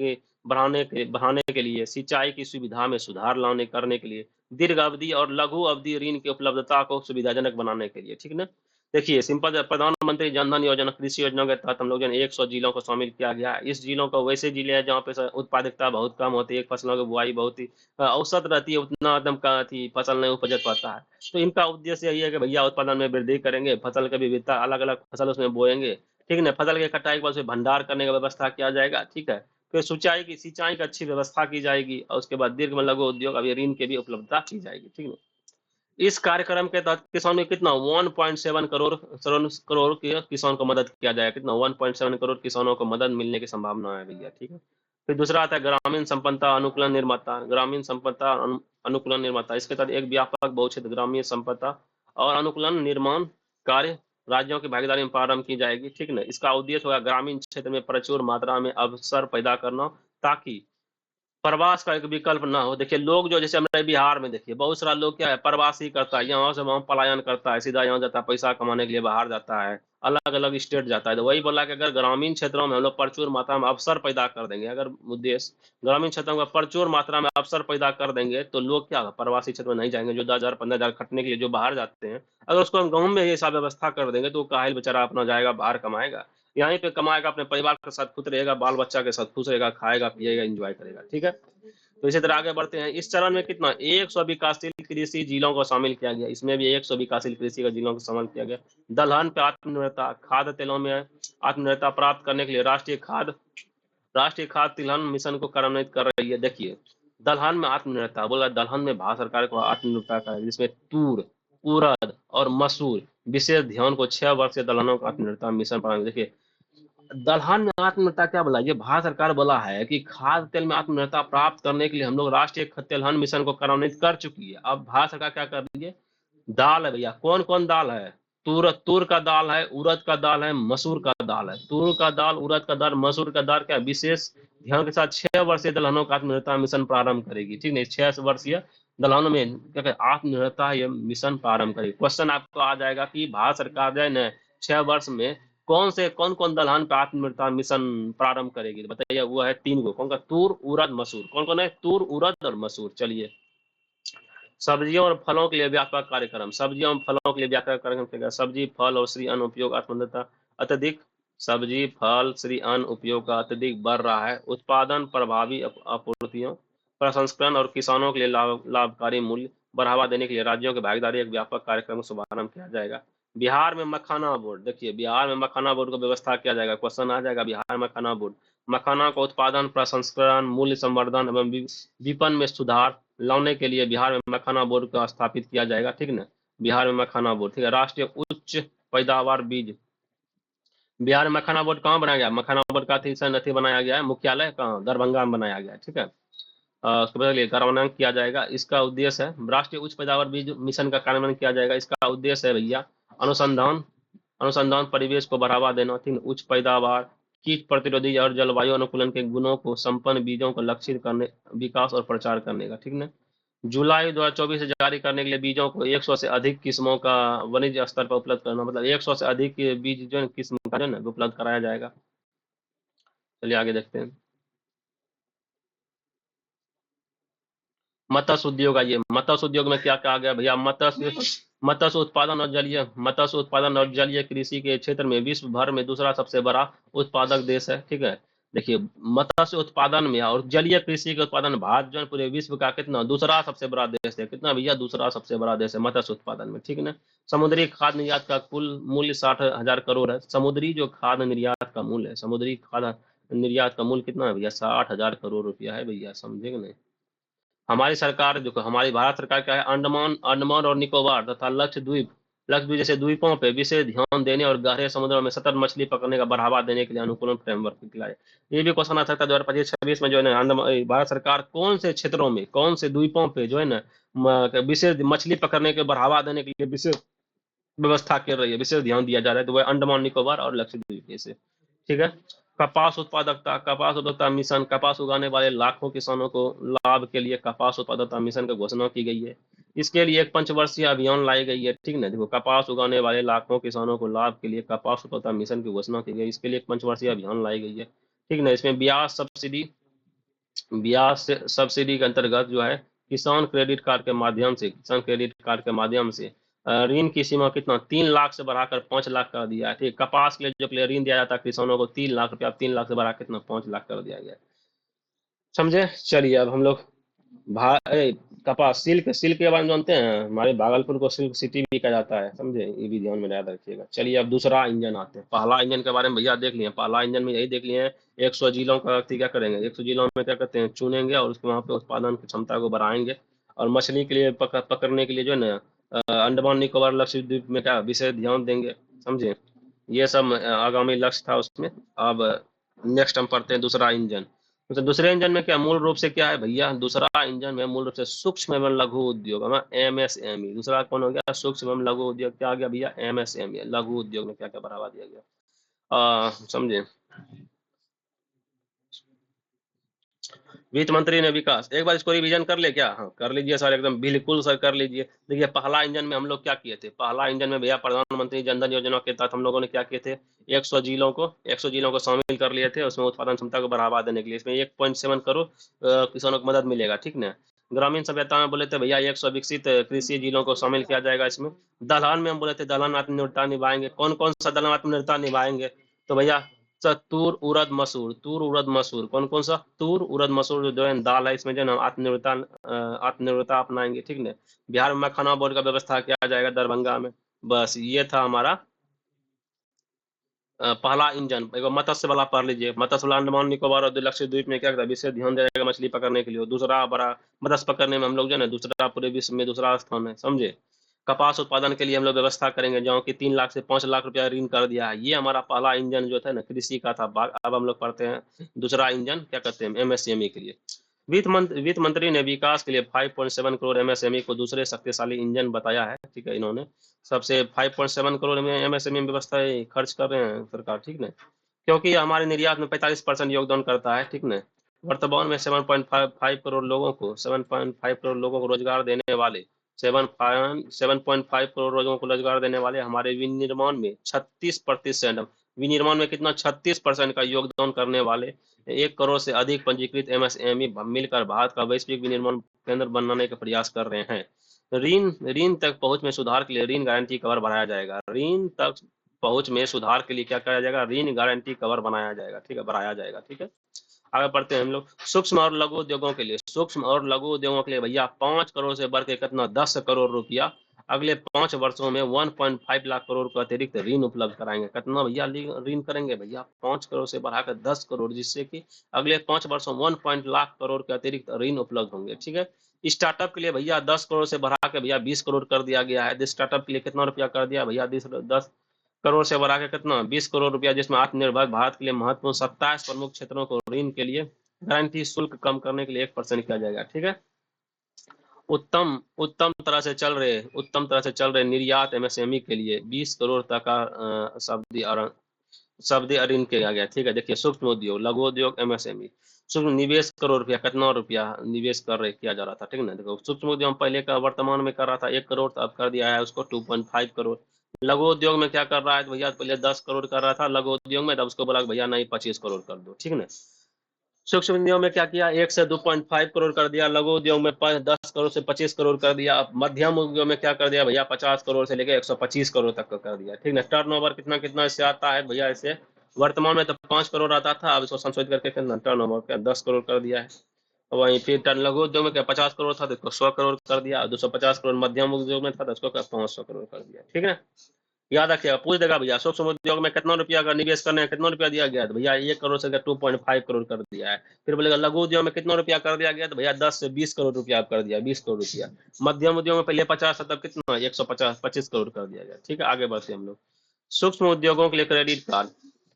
के लिए, सिंचाई की सुविधा में सुधार लाने करने के लिए, दीर्घ अवधि और लघु अवधि ऋण की उपलब्धता को सुविधाजनक बनाने के लिए, ठीक ना। देखिए सिंपल, प्रधानमंत्री जनधन योजना कृषि योजना के तहत हम लोग 100 जिलों को शामिल किया गया है। इस जिलों को वैसे जिले हैं जहाँ पे उत्पादकता बहुत कम होती है, फसलों की बुआई बहुत ही औसत रहती है, उतना एकदम का थी फसल नहीं उपज पाता है। तो इनका उद्देश्य यही है कि भैया उत्पादन में वृद्धि करेंगे, फसल की विविधता, अलग अलग फसल उसमें बोएंगे, ठीक है ना। फसल के कटाई के बाद उसे भंडार करने का व्यवस्था किया जाएगा, ठीक है। फिर सिंचाई की अच्छी व्यवस्था की जाएगी, और उसके बाद दीर्घ में लघु उद्योग अभी ऋण की भी उपलब्धता की जाएगी, ठीक है। इस कार्यक्रम के तहत किसान में कितना 1.7 करोड़ किसान को मदद किया जाएगा। कितना? 1.7 करोड़ किसानों को मदद मिलने की संभावना है भैया, ठीक है। फिर दूसरा आता है ग्रामीण संपदा अनुकूलन निर्माता, ग्रामीण संपदा अनुकूलन निर्माता। इसके तहत एक व्यापक बहुक्षेत्र ग्रामीण संपदा और अनुकूलन निर्माण कार्य राज्यों की भागीदारी में प्रारंभ की जाएगी, ठीक ना। इसका उद्देश्य होगा ग्रामीण क्षेत्र में प्रचुर मात्रा में अवसर पैदा करना, ताकि प्रवास का एक विकल्प ना हो। देखिए लोग जो, जैसे हमारे बिहार में देखिए बहुत सारा लोग क्या है, प्रवास ही करता है, यहाँ से वहाँ पलायन करता है, सीधा यहाँ जाता है, पैसा कमाने के लिए बाहर जाता है, अलग अलग स्टेट जाता है। तो वही बोला कि अगर ग्रामीण क्षेत्रों में हम लोग प्रचुर मात्रा में अवसर पैदा कर देंगे, अगर उद्देश्य ग्रामीण क्षेत्रों में प्रचुर मात्रा में अवसर पैदा कर देंगे, तो लोग क्या प्रवासी क्षेत्र में नहीं जाएंगे, जो 10,000 15,000 खटने के लिए जो बाहर जाते हैं, अगर उसको हम गाँव में ये सब व्यवस्था कर देंगे, तो काहिल बेचारा अपना जाएगा बाहर कमाएगा, यहीं पे कमाएगा, अपने परिवार के साथ खुश रहेगा, बाल बच्चा के साथ खुश रहेगा, खाएगा पिएगा एंजॉय करेगा, ठीक है। तो इसी तरह आगे बढ़ते हैं। इस चरण में कितना 100 विकासशील कृषि जिलों को शामिल किया गया। इसमें भी 100 विकासशील कृषि जिलों को शामिल किया गया। दलहन पे आत्मनिर्भरता, खाद्य तेलों में आत्मनिर्भरता प्राप्त करने के लिए राष्ट्रीय खाद्य तिलहन मिशन को कार्यान्वित कर रही है। देखिए दलहन में आत्मनिर्भरता बोला, दलहन में भारत सरकार को आत्मनिर्भरता का, जिसमें तूर, उड़द और मसूर विशेष ध्यान को 6 वर्ष से दलहनों का आत्मनिर्भरता मिशन पर। देखिए दलहन में आत्मनिर्भरता क्या बोला, ये भारत सरकार बोला है कि खाद्य तेल में आत्मनिर्भरता प्राप्त करने के लिए हम लोग राष्ट्रीय तिलहन मिशन को कार्यान्वित कर चुकी है। अब भारत सरकार क्या कर रही है? दाल है भैया, कौन कौन दाल है? तूर तूर का दाल है, उड़द का दाल है, मसूर का दाल है। तूर का दाल, उड़द का दाल, मसूर का दाल क्या विशेष ध्यान के साथ 6 वर्षीय दलहनों का आत्मनिर्भरता मिशन प्रारंभ करेगी। ठीक है, 6 वर्षीय दलहनों में क्या कहते हैं, आत्मनिर्भरता ये मिशन प्रारंभ करेगी। क्वेश्चन आपको आ जाएगा कि भारत सरकार जो है न 6 वर्ष में कौन कौन दलहन पे आत्मनिर्भरता मिशन प्रारंभ करेगी? तो बताइए, वो है 3 गो। कौन का? तूर, उड़द, मसूर। कौन कौन है? तूर, उड़द और मसूर। चलिए, सब्जियों और फलों के लिए व्यापक कार्यक्रम। सब्जियों और फलों के लिए व्यापक कार्यक्रम क्या? सब्जी, फल और श्री अन्न उपयोग आत्मनिर्भरता अत्यधिक। सब्जी, फल, श्री अन्न उपयोग का अत्यधिक बढ़ रहा है। उत्पादन, प्रभावी आपूर्तियों, प्रसंस्करण और किसानों के लिए लाभकारी मूल्य बढ़ावा देने के लिए राज्यों की भागीदारी एक व्यापक कार्यक्रम का शुभारंभ किया जाएगा। बिहार में मखाना बोर्ड। देखिए, बिहार में मखाना बोर्ड को व्यवस्था किया जाएगा। क्वेश्चन आ जाएगा, बिहार में मखाना बोर्ड। मखाना का उत्पादन, प्रसंस्करण, मूल्य संवर्धन एवं विपणन में सुधार लाने के लिए बिहार में मखाना बोर्ड का स्थापित किया जाएगा। ठीक है ना, बिहार में मखाना बोर्ड। ठीक है, राष्ट्रीय उच्च पैदावार बीज। बिहार में मखाना बोर्ड कहाँ बनाया गया? मखाना बोर्ड का अथी बनाया गया है, मुख्यालय कहाँ? दरभंगा में बनाया गया है। ठीक है, उसके बाद कार्यान्वयन किया जाएगा। इसका उद्देश्य है राष्ट्रीय उच्च पैदावार बीज मिशन का कार्यान्वयन किया जाएगा। इसका उद्देश्य है भैया अनुसंधान अनुसंधान परिवेश को बढ़ावा देना। ठीक है, उच्च पैदावार, कीट प्रतिरोधी और जलवायु अनुकूलन के गुणों को संपन्न बीजों को लक्षित करने, विकास और प्रचार करने का। ठीक है, जुलाई 2024 से जारी करने के लिए बीजों को 100 से अधिक किस्मों का वाणिज्य स्तर पर उपलब्ध करना, मतलब 100 से अधिक बीज जो है किस्म का जो है ना उपलब्ध कराया जाएगा। चलिए आगे देखते हैं। मत्स्य उद्योग आइए, मत्स्य उद्योग में क्या कहा गया भैया? मत्स्य उत्पादन और जलीय कृषि के क्षेत्र में विश्व भर में दूसरा सबसे बड़ा उत्पादक देश है। ठीक है, देखिए, मत्स्य उत्पादन में और जलीय कृषि के उत्पादन भारत जो है पूरे विश्व का कितना दूसरा सबसे बड़ा देश है। कितना भैया? दूसरा सबसे बड़ा देश है मत्स्य उत्पादन में। ठीक है ना, समुद्री खाद्य निर्यात का कुल मूल्य 60,000 करोड़ है। समुद्री जो खाद्य निर्यात का मूल्य है, समुद्री खाद्य निर्यात का मूल्य कितना है भैया? 60,000 करोड़ रुपया है भैया, समझे कि नहीं? हमारी सरकार देखो, हमारी भारत सरकार क्या है, अंडमान और निकोबार तथा लक्षद्वीप जैसे द्वीपों पे विशेष ध्यान देने और गहरे समुद्रों में सतत मछली पकड़ने का बढ़ावा देने के लिए अनुकूलन फ्रेमवर्क निकला है। ये भी क्वेश्चन आ सकता है 2025-26 में जो है ना, भारत सरकार कौन से क्षेत्रों में, कौन से द्वीपों पे जो है ना विशेष मछली पकड़ने के बढ़ावा देने के लिए विशेष व्यवस्था कर रही है, विशेष ध्यान दिया जा रहा है। तो वह अंडमान निकोबार और लक्षद्वीप जैसे। ठीक है, कपास उत्पादकता मिशन। कपास उगाने वाले लाखों किसानों को लाभ के लिए कपास उत्पादकता मिशन की घोषणा की गई है। इसके लिए एक पंचवर्षीय अभियान लाई गई है। ठीक है ना, देखो, कपास उगाने वाले लाखों किसानों को लाभ के लिए कपास उत्पादकता मिशन की घोषणा की गई। इसके लिए एक पंचवर्षीय अभियान लाई गई है। ठीक है ना, इसमें ब्याज सब्सिडी के अंतर्गत जो है किसान क्रेडिट कार्ड के माध्यम से ऋण की सीमा कितना 3 लाख से बढ़ाकर 5 लाख कर दिया है। ठीक, कपास के लिए जो पहले ऋण दिया जाता है किसानों को 3 लाख रुपया, 3 लाख से बढ़ा कितना 5 लाख कर दिया गया है। समझे? चलिए, अब हम लोग कपास सिल्क सिल्क के बारे में जानते हैं। हमारे भागलपुर को सिल्क सिटी भी कहा जाता है, समझे? ये भी ध्यान में याद रखिएगा। चलिए, अब दूसरा इंजन आते हैं। पहला इंजन के बारे में भैया देख लिए, पहला इंजन में यही देख लिए हैं। 100 जिलों का क्या करेंगे, 100 जिलों में क्या करते हैं, चुनेंगे और उसके वहाँ पे उत्पादन की क्षमता को बढ़ाएंगे। और मछली के लिए पकड़ने के लिए जो है ना अंडमान निकोबार लक्षद्वीप में क्या विशेष ध्यान देंगे। समझे? ये सब आगामी लक्ष्य था उसमें। अब नेक्स्ट हम पढ़ते हैं दूसरा इंजन। तो दूसरे इंजन में क्या मूल रूप से क्या है भैया? दूसरा इंजन में मूल रूप से सूक्ष्म एवं लघु उद्योग, MSME। दूसरा कौन हो गया? सूक्ष्म एवं लघु उद्योग। क्या आ गया भैया? MSME। लघु उद्योग में क्या क्या बढ़ावा दिया गया, समझे? वित्त मंत्री ने विकास, एक बार इसको रिवीजन कर ले क्या? हाँ, कर लीजिए सर, एकदम बिल्कुल सर, कर लीजिए। देखिए, पहला इंजन में हम लोग क्या किए थे? पहला इंजन में भैया प्रधानमंत्री जनधन योजना के तहत हम लोगों ने क्या किए थे? 100 जिलों को शामिल कर लिए थे उसमें उत्पादन क्षमता को बढ़ावा देने के लिए। इसमें 1.7 करोड़ किसानों को मदद मिलेगा। ठीक ना, ग्रामीण सभ्यता में बोले थे भैया 100 विकसित कृषि जिलों को शामिल किया जाएगा इसमें। दलहन में हम बोले थे दलहन आत्मनिर्भरता निभाएंगे। कौन कौन सा दलहन आत्मनिर्भरता निभाएंगे? तो भैया तूर, उड़द मसूर। कौन कौन सा? तूर, उड़द, मसूर जो है दाल है, इसमें जो है ना आत्मनिर्भरता अपनाएंगे। ठीक है, बिहार में मखाना बोर्ड का व्यवस्था किया जाएगा दरभंगा में। बस ये था हमारा पहला इंजन। एक मत्स्य वाला पढ़ लीजिए। मत्स्य वाला अंडमान निकोबार और लक्षद्वीप में क्या करता है? विशेष ध्यान देगा मछली पकड़ने के लिए। दूसरा बड़ा मत्स्य पकड़ने में हम लोग जो है ना दूसरा पूरे विश्व में दूसरा स्थान है। समझे? कपास उत्पादन के लिए हम लोग व्यवस्था करेंगे, जो कि 3 लाख से 5 लाख रुपया ऋण कर दिया है। ये हमारा पहला इंजन जो था ना कृषि का था भाग। अब हम लोग पढ़ते हैं दूसरा इंजन क्या कहते हैं? MSME के लिए। वित्त मंत्री ने विकास के लिए 5.7 करोड़ एमएसएमई को दूसरे शक्तिशाली इंजन बताया है। ठीक है, इन्होंने सबसे 5.7 करोड़ एमएसएमई व्यवस्था खर्च कर रहे हैं सरकार। ठीक है, क्योंकि ये हमारे निर्यात में 45% योगदान करता है। ठीक है, वर्तमान में 7.5 करोड़ लोगों को 7.5 करोड़ लोगों को रोजगार देने वाले 7.5 करोड़ लोगों को रोजगार देने वाले हमारे विनिर्माण में 36%, विनिर्माण में कितना 36% का योगदान करने वाले 1 करोड़ से अधिक पंजीकृत एमएसएमई मिलकर भारत का वैश्विक विनिर्माण केंद्र बनाने का प्रयास कर रहे हैं। ऋण ऋण तक पहुंच में सुधार के लिए ऋण गारंटी कवर बढ़ाया जाएगा। ऋण तक पहुंच में सुधार के लिए क्या किया जाएगा? ऋण गारंटी कवर बनाया जाएगा। ठीक है, बढ़ाया जाएगा। ठीक है, आगे बढ़ते हैं हम लोग। सूक्ष्म और लघु उद्योगों के लिए, सूक्ष्म और लघु उद्योगों के लिए भैया 5 करोड़ से बढ़ के कितना 10 करोड़ रुपया अगले 5 वर्षों में 1.5 लाख करोड़ को अतिरिक्त ऋण उपलब्ध कराएंगे। कितना भैया ऋण करेंगे? भैया 5 करोड़ से बढ़ाकर 10 करोड़, जिससे कि अगले 5 वर्षों 1 लाख करोड़ के अतिरिक्त ऋण उपलब्ध होंगे। ठीक है, स्टार्टअप के लिए भैया 10 करोड़ से बढ़ा के भैया 20 करोड़ कर दिया गया है। स्टार्टअप के लिए कितना रुपया कर दिया भैया? 10 करोड़ से बढ़ा के कितना 20 करोड़ रुपया, जिसमें आत्मनिर्भर भारत के लिए महत्वपूर्ण 27 प्रमुख क्षेत्रों को ऋण के लिए गारंटी शुल्क कम करने के लिए 1% किया जाएगा। ठीक है, उत्तम उत्तम तरह से चल रहे निर्यात एमएसएमई के लिए 20 करोड़ तक का सब्सिडी ऋण किया गया। ठीक है, देखिए सूक्ष्म उद्योग, लघु उद्योग, एमएसएमई, सूक्ष्म निवेश करोड़ रुपया, कितना रुपया निवेश किया जा रहा था। ठीक है ना, देखो सूक्ष्म उद्योग पहले का वर्तमान में कर रहा था 1 करोड़, अब कर दिया है उसको 2.5 करोड़। लघु उद्योग में क्या कर रहा है भैया? पहले 10 करोड़ कर रहा था लघु उद्योग में, तब उसको बोला भैया नहीं 25 करोड़ कर दो। ठीक है ना, सूक्ष्म उद्योग में क्या किया? 1 से 2.5 करोड़ कर दिया, लघु उद्योग में 10 करोड़ से 25 करोड़ कर दिया। अब मध्यम उद्योग में क्या कर दिया भैया? 50 करोड़ से लेकर 125 करोड़ तक का कर दिया। ठीक है, टर्नओवर कितना कितना इससे आता है भैया? इससे वर्तमान में तो 5 करोड़ आता था, अब इसको संशोधित करके कितना टर्नओवर क्या 10 करोड़ कर दिया है। वहीं फिर टर्न लघु उद्योग में क्या 50 करोड़ था तो इसको 100 करोड़ कर दिया, 250 करोड़ मध्यम उद्योग में था तो इसको क्या 500 करोड़ कर दिया। ठीक है, याद रखिएगा, पूछ देगा भैया सूक्ष्म उद्योग में कितना रुपया का निवेश करने हैं, कितना रुपया दिया गया? तो भैया 1 करोड़ से 2.5 करोड़ कर दिया है। फिर बोलेगा लघु उद्योग में कितना रुपया कर दिया गया? तो भैया 10 से 20 करोड़ रुपया कर दिया, 20 करोड़ रुपया। मध्यम उद्योग में पहले 50 था, तब कितना 125 करोड़ कर दिया गया। ठीक है, आगे बढ़ते हम लोग। सूक्ष्म उद्योगों के लिए क्रेडिट कार्ड,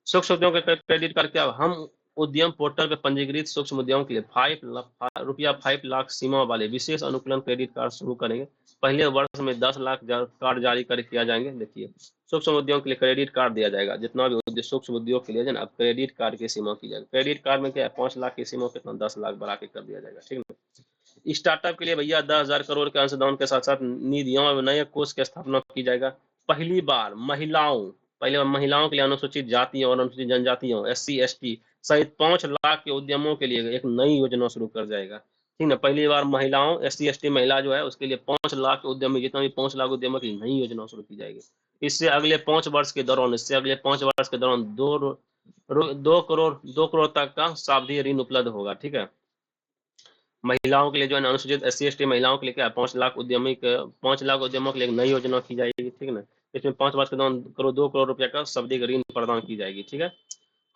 सूक्ष्म उद्योगों के क्रेडिट कार्ड क्या? हम उद्यम पोर्टल पर पंजीकृत सूक्ष्म उद्योगों के लिए 5 लाख सीमा वाले विशेष अनुकूलन क्रेडिट कार्ड शुरू करेंगे। पहले वर्ष में 10 लाख कार्ड जारी कर किया जाएंगे। देखिए सूक्ष्म उद्योग के लिए क्रेडिट कार्ड दिया जाएगा, जितना भी सूक्ष्म उद्योग के लिए है ना, अब क्रेडिट कार्ड की सीमा की जाएगी। क्रेडिट कार्ड में क्या है? 5 लाख की सीमा कितना 10 लाख बढ़ा के कर दिया जाएगा। ठीक है, स्टार्टअप के लिए भैया 10,000 करोड़ के अंशदान के साथ साथ निधियों और नए कोष की स्थापना की जाएगा। पहली बार महिलाओं के लिए, अनुसूचित जातियों और अनुसूचित जनजातियों, SC ST सहित 5 लाख के उद्यमों के लिए एक नई योजना शुरू कर जाएगा। ठीक है, पहली बार महिलाओं, SC ST महिला जो है उसके लिए 5 लाख के उद्यमी, जितना भी 5 लाख उद्यमों की नई योजना शुरू की जाएगी। इससे अगले 5 वर्ष के दौरान दो करोड़ तक का सावधि ऋण उपलब्ध होगा। ठीक है, महिलाओं के लिए जो है अनुसूचित SC ST महिलाओं के लिए क्या 5 लाख उद्यमों के लिए एक नई योजना की जाएगी। ठीक है ना, इसमें 5 वर्ष के दौरान 2 करोड़ रुपया का सब्सिडी ऋण प्रदान की जाएगी। ठीक है,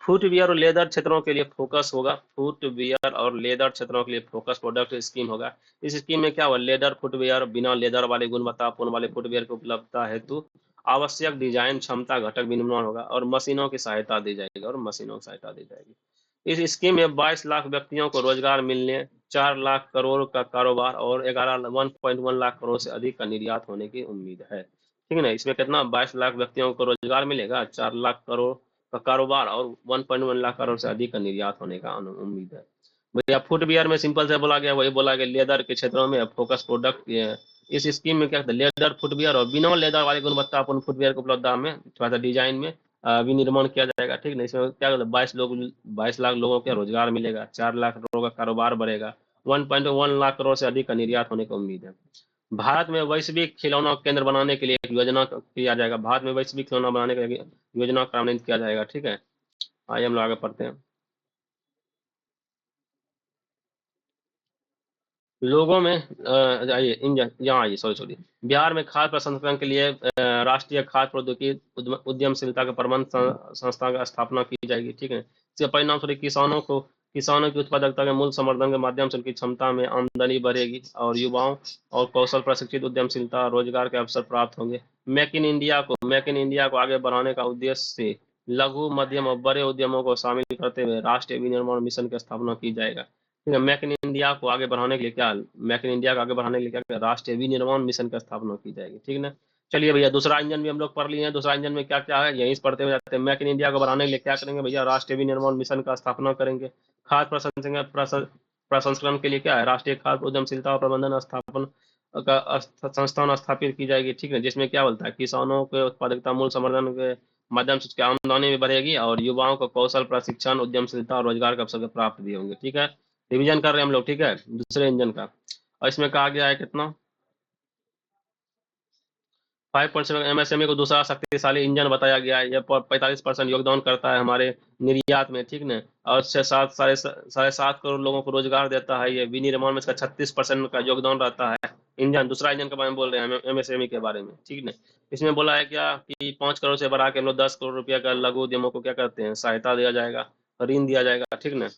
फुटवियर और लेदर क्षेत्रों के लिए फोकस होगा। फुटवियर और लेदर क्षेत्रों के लिए फोकस प्रोडक्ट स्कीम होगा। इस स्कीम में क्या होगा? लेदर फुटवियर, बिना लेदर वाले गुणवत्तापूर्ण वाले फुटवियर की उपलब्धता हेतु आवश्यक डिजाइन क्षमता घटक विनिर्माण होगा और मशीनों की सहायता दी जाएगी। इस स्कीम में 22 लाख व्यक्तियों को रोजगार मिलने, 4 लाख करोड़ का कारोबार और 1.1 लाख करोड़ से अधिक का निर्यात होने की उम्मीद है। ठीक है ना, इसमें कितना 22 लाख व्यक्तियों को रोजगार मिलेगा, 4 लाख करोड़ का कारोबार और 1.1 लाख करोड़ से अधिक का निर्यात होने का उम्मीद है। भैया फुटवियर में सिंपल से बोला गया, वही बोला गया लेदर के क्षेत्रों में फोकस प्रोडक्ट। इस स्कीम में क्या है? लेदर फुटवियर और बिना लेदर वाले गुणवत्तापूर्ण फुटवियर की उपलब्धता में थोड़ा सा डिजाइन में विनिर्माण किया जाएगा। ठीक है, इसमें क्या 22 लाख लोगों को रोजगार मिलेगा, 4 लाख करोड़ का कारोबार बढ़ेगा, 1.1 लाख करोड़ से अधिक का निर्यात होने की उम्मीद है। भारत में वैश्विक खिलौना केंद्र बनाने के लिए एक योजना किया जाएगा। भारत में वैश्विक खिलौना बनाने के लिए योजना कार्यान्वित किया जाएगा। ठीक है, आइए हम लोग आगे पढ़ते हैं। लोगों में आइए यहाँ आइए, सॉरी, बिहार में खाद्य प्रसंस्करण के लिए राष्ट्रीय खाद्य प्रौद्योगिकी उद्यमशीलता के प्रबंध संस्था की स्थापना की जाएगी। ठीक है, इसके परिणाम स्वरूप किसानों की उत्पादकता के मूल्य संवर्धन के माध्यम से उनकी क्षमता में आमदनी बढ़ेगी और युवाओं और कौशल प्रशिक्षित उद्यमशीलता रोजगार के अवसर प्राप्त होंगे। मेक इन इंडिया को आगे बढ़ाने का उद्देश्य से लघु, मध्यम और बड़े उद्यमों को शामिल करते हुए राष्ट्रीय विनिर्माण मिशन की स्थापना की जाएगा। ठीक है। मेक इन इंडिया को आगे बढ़ाने के लिए क्या, मेक इन इंडिया को आगे बढ़ाने के लिए क्या, राष्ट्रीय विनिर्माण मिशन की स्थापना की जाएगी। ठीक है ना। चलिए भैया, दूसरा इंजन भी हम लोग पढ़ लिए हैं। दूसरा इंजन में क्या क्या है, यहीं से पढ़ते हुए जाते हैं। मेक इन इंडिया को बढ़ाने के लिए क्या करेंगे भैया, राष्ट्रीय विनिर्माण मिशन का स्थापना करेंगे। खाद्य प्रसंस्करण के लिए क्या है, राष्ट्रीय खाद्य उद्यमशीलता और प्रबंधन स्थापन का संस्थान स्थापित की जाएगी। ठीक है, जिसमें क्या बोलता है, किसानों के उत्पादकता मूल्य संवर्धन के माध्यम से उसकी आमदनी भी बढ़ेगी और युवाओं को कौशल प्रशिक्षण, उद्यमशीलता और रोजगार के अवसर प्राप्त भी होंगे। ठीक है, रिवीजन कर रहे हैं हम लोग। ठीक है, दूसरे इंजन का। और इसमें कहा गया है कितना, 5% एमएसएमई को दूसरा शक्तिशाली इंजन बताया गया है। यह 45% योगदान करता है हमारे निर्यात में। ठीक न। और 6-7 साढ़े 7 करोड़ लोगों को रोजगार देता है। ये विनिर्माण में इसका 36% का योगदान रहता है। इंजन, दूसरा इंजन के बारे में बोल रहे हैं, एमएसएमई के बारे में। ठीक न। इसमें बोला है क्या कि 5 करोड़ से बढ़ा के हम लोग 10 करोड़ रुपया का लघु उद्यमों को क्या करते हैं, सहायता दिया जाएगा, ऋण दिया जाएगा। ठीक न।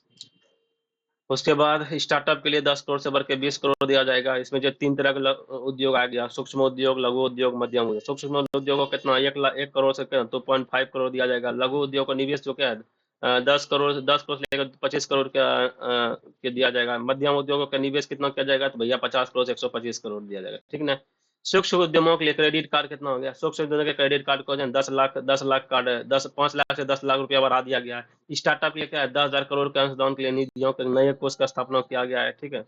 उसके बाद स्टार्टअप के लिए 10 करोड़ से बढ़ के 20 करोड़ दिया जाएगा। इसमें जो 3 तरह के उद्योग आ गया, सूक्ष्म उद्योग, लघु उद्योग, मध्यम उद्योग। सूक्ष्म उद्योग को कितना, 1 करोड़ से 2.5 करोड़ दिया जाएगा। लघु उद्योग का निवेश जो क्या है, 10 करोड़ से लेकर 25 करोड़ का के दिया जाएगा। मध्यम उद्योगों का निवेश कितना किया जाएगा, तो भैया 50 करोड़ से 125 करोड़ दिया जाएगा। ठीक ना। सूक्ष्म उद्यमों के लिए क्रेडिट कार्ड कितना हो गया, सूक्ष्म उद्यमों के क्रेडिट कार्ड को 10 लाख कार्ड, 5 लाख से 10 लाख रुपया बढ़ा दिया गया है। स्टार्टअप के लिए क्या है, 10,000 करोड़ के अंशदान के लिए निधियों के नए कोष का स्थापना किया गया है। ठीक है।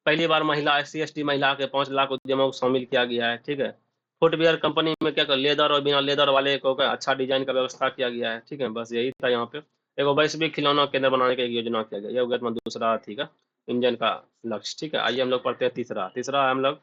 पहली बार महिला SC ST महिला के 5 लाख उद्यमों को शामिल किया गया है। ठीक है। फुटवेयर कंपनी में क्या कर, लेदर और बिना लेदर वाले को अच्छा डिजाइन का व्यवस्था किया गया है। ठीक है, बस यही था यहाँ पे। एक वैश्विक खिलौना केंद्र बनाने की एक योजना किया गया। यह हो गया तुम्हारा दूसरा, ठीक है, इंजन का लक्ष्य। ठीक है, आइए हम लोग पढ़ते हैं तीसरा। तीसरा है हम लोग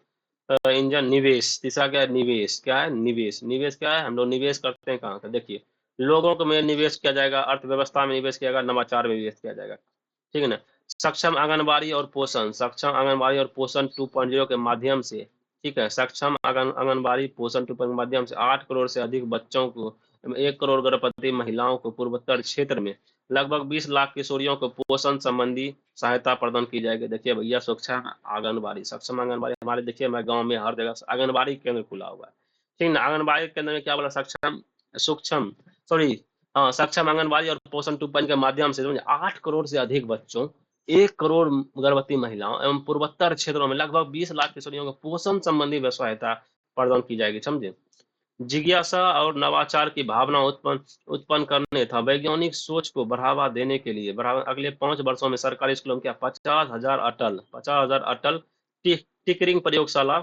इंजन निवेश। तीसरा क्या है, निवेश। क्या है, निवेश। निवेश क्या है, हम लोग निवेश करते हैं कहाँ का, देखिए, लोगों को में निवेश किया जाएगा, अर्थव्यवस्था में निवेश किया जाएगा, नवाचार में निवेश किया जाएगा। ठीक है ना। सक्षम आंगनबाड़ी और पोषण, सक्षम आंगनबाड़ी और पोषण 2.0 के माध्यम से, ठीक है, सक्षम आंगनबाड़ी पोषण 2.0 के माध्यम से 8 करोड़ से अधिक बच्चों को, 1 करोड़ गर्भवती महिलाओं को पूर्वोत्तर क्षेत्र में लगभग 20 लाख किशोरियों को पोषण संबंधी सहायता प्रदान की जाएगी। देखिए भैया, सक्षम आंगनबाड़ी, सक्षम आंगनबाड़ी हमारे, देखिए मैं गांव में हर जगह आंगनबाड़ी केंद्र खुला हुआ है। ठीक ना। आंगनबाड़ी केंद्र में क्या बोला, सक्षम, सूक्ष्म, सॉरी, हाँ, सक्षम आंगनबाड़ी और पोषण 2.0 के माध्यम से 8 करोड़ से अधिक बच्चों, 1 करोड़ गर्भवती महिलाओं एवं पूर्वोत्तर क्षेत्रों में लगभग 20 लाख किशोरियों को पोषण संबंधी सहायता प्रदान की जाएगी। समझे। जिज्ञासा और नवाचार की भावना उत्पन्न उत्पन्न करने तथा वैज्ञानिक सोच को बढ़ावा देने के लिए अगले 5 वर्षों में सरकारी स्कूलों में क्या 50,000 अटल टिकरिंग प्रयोगशाला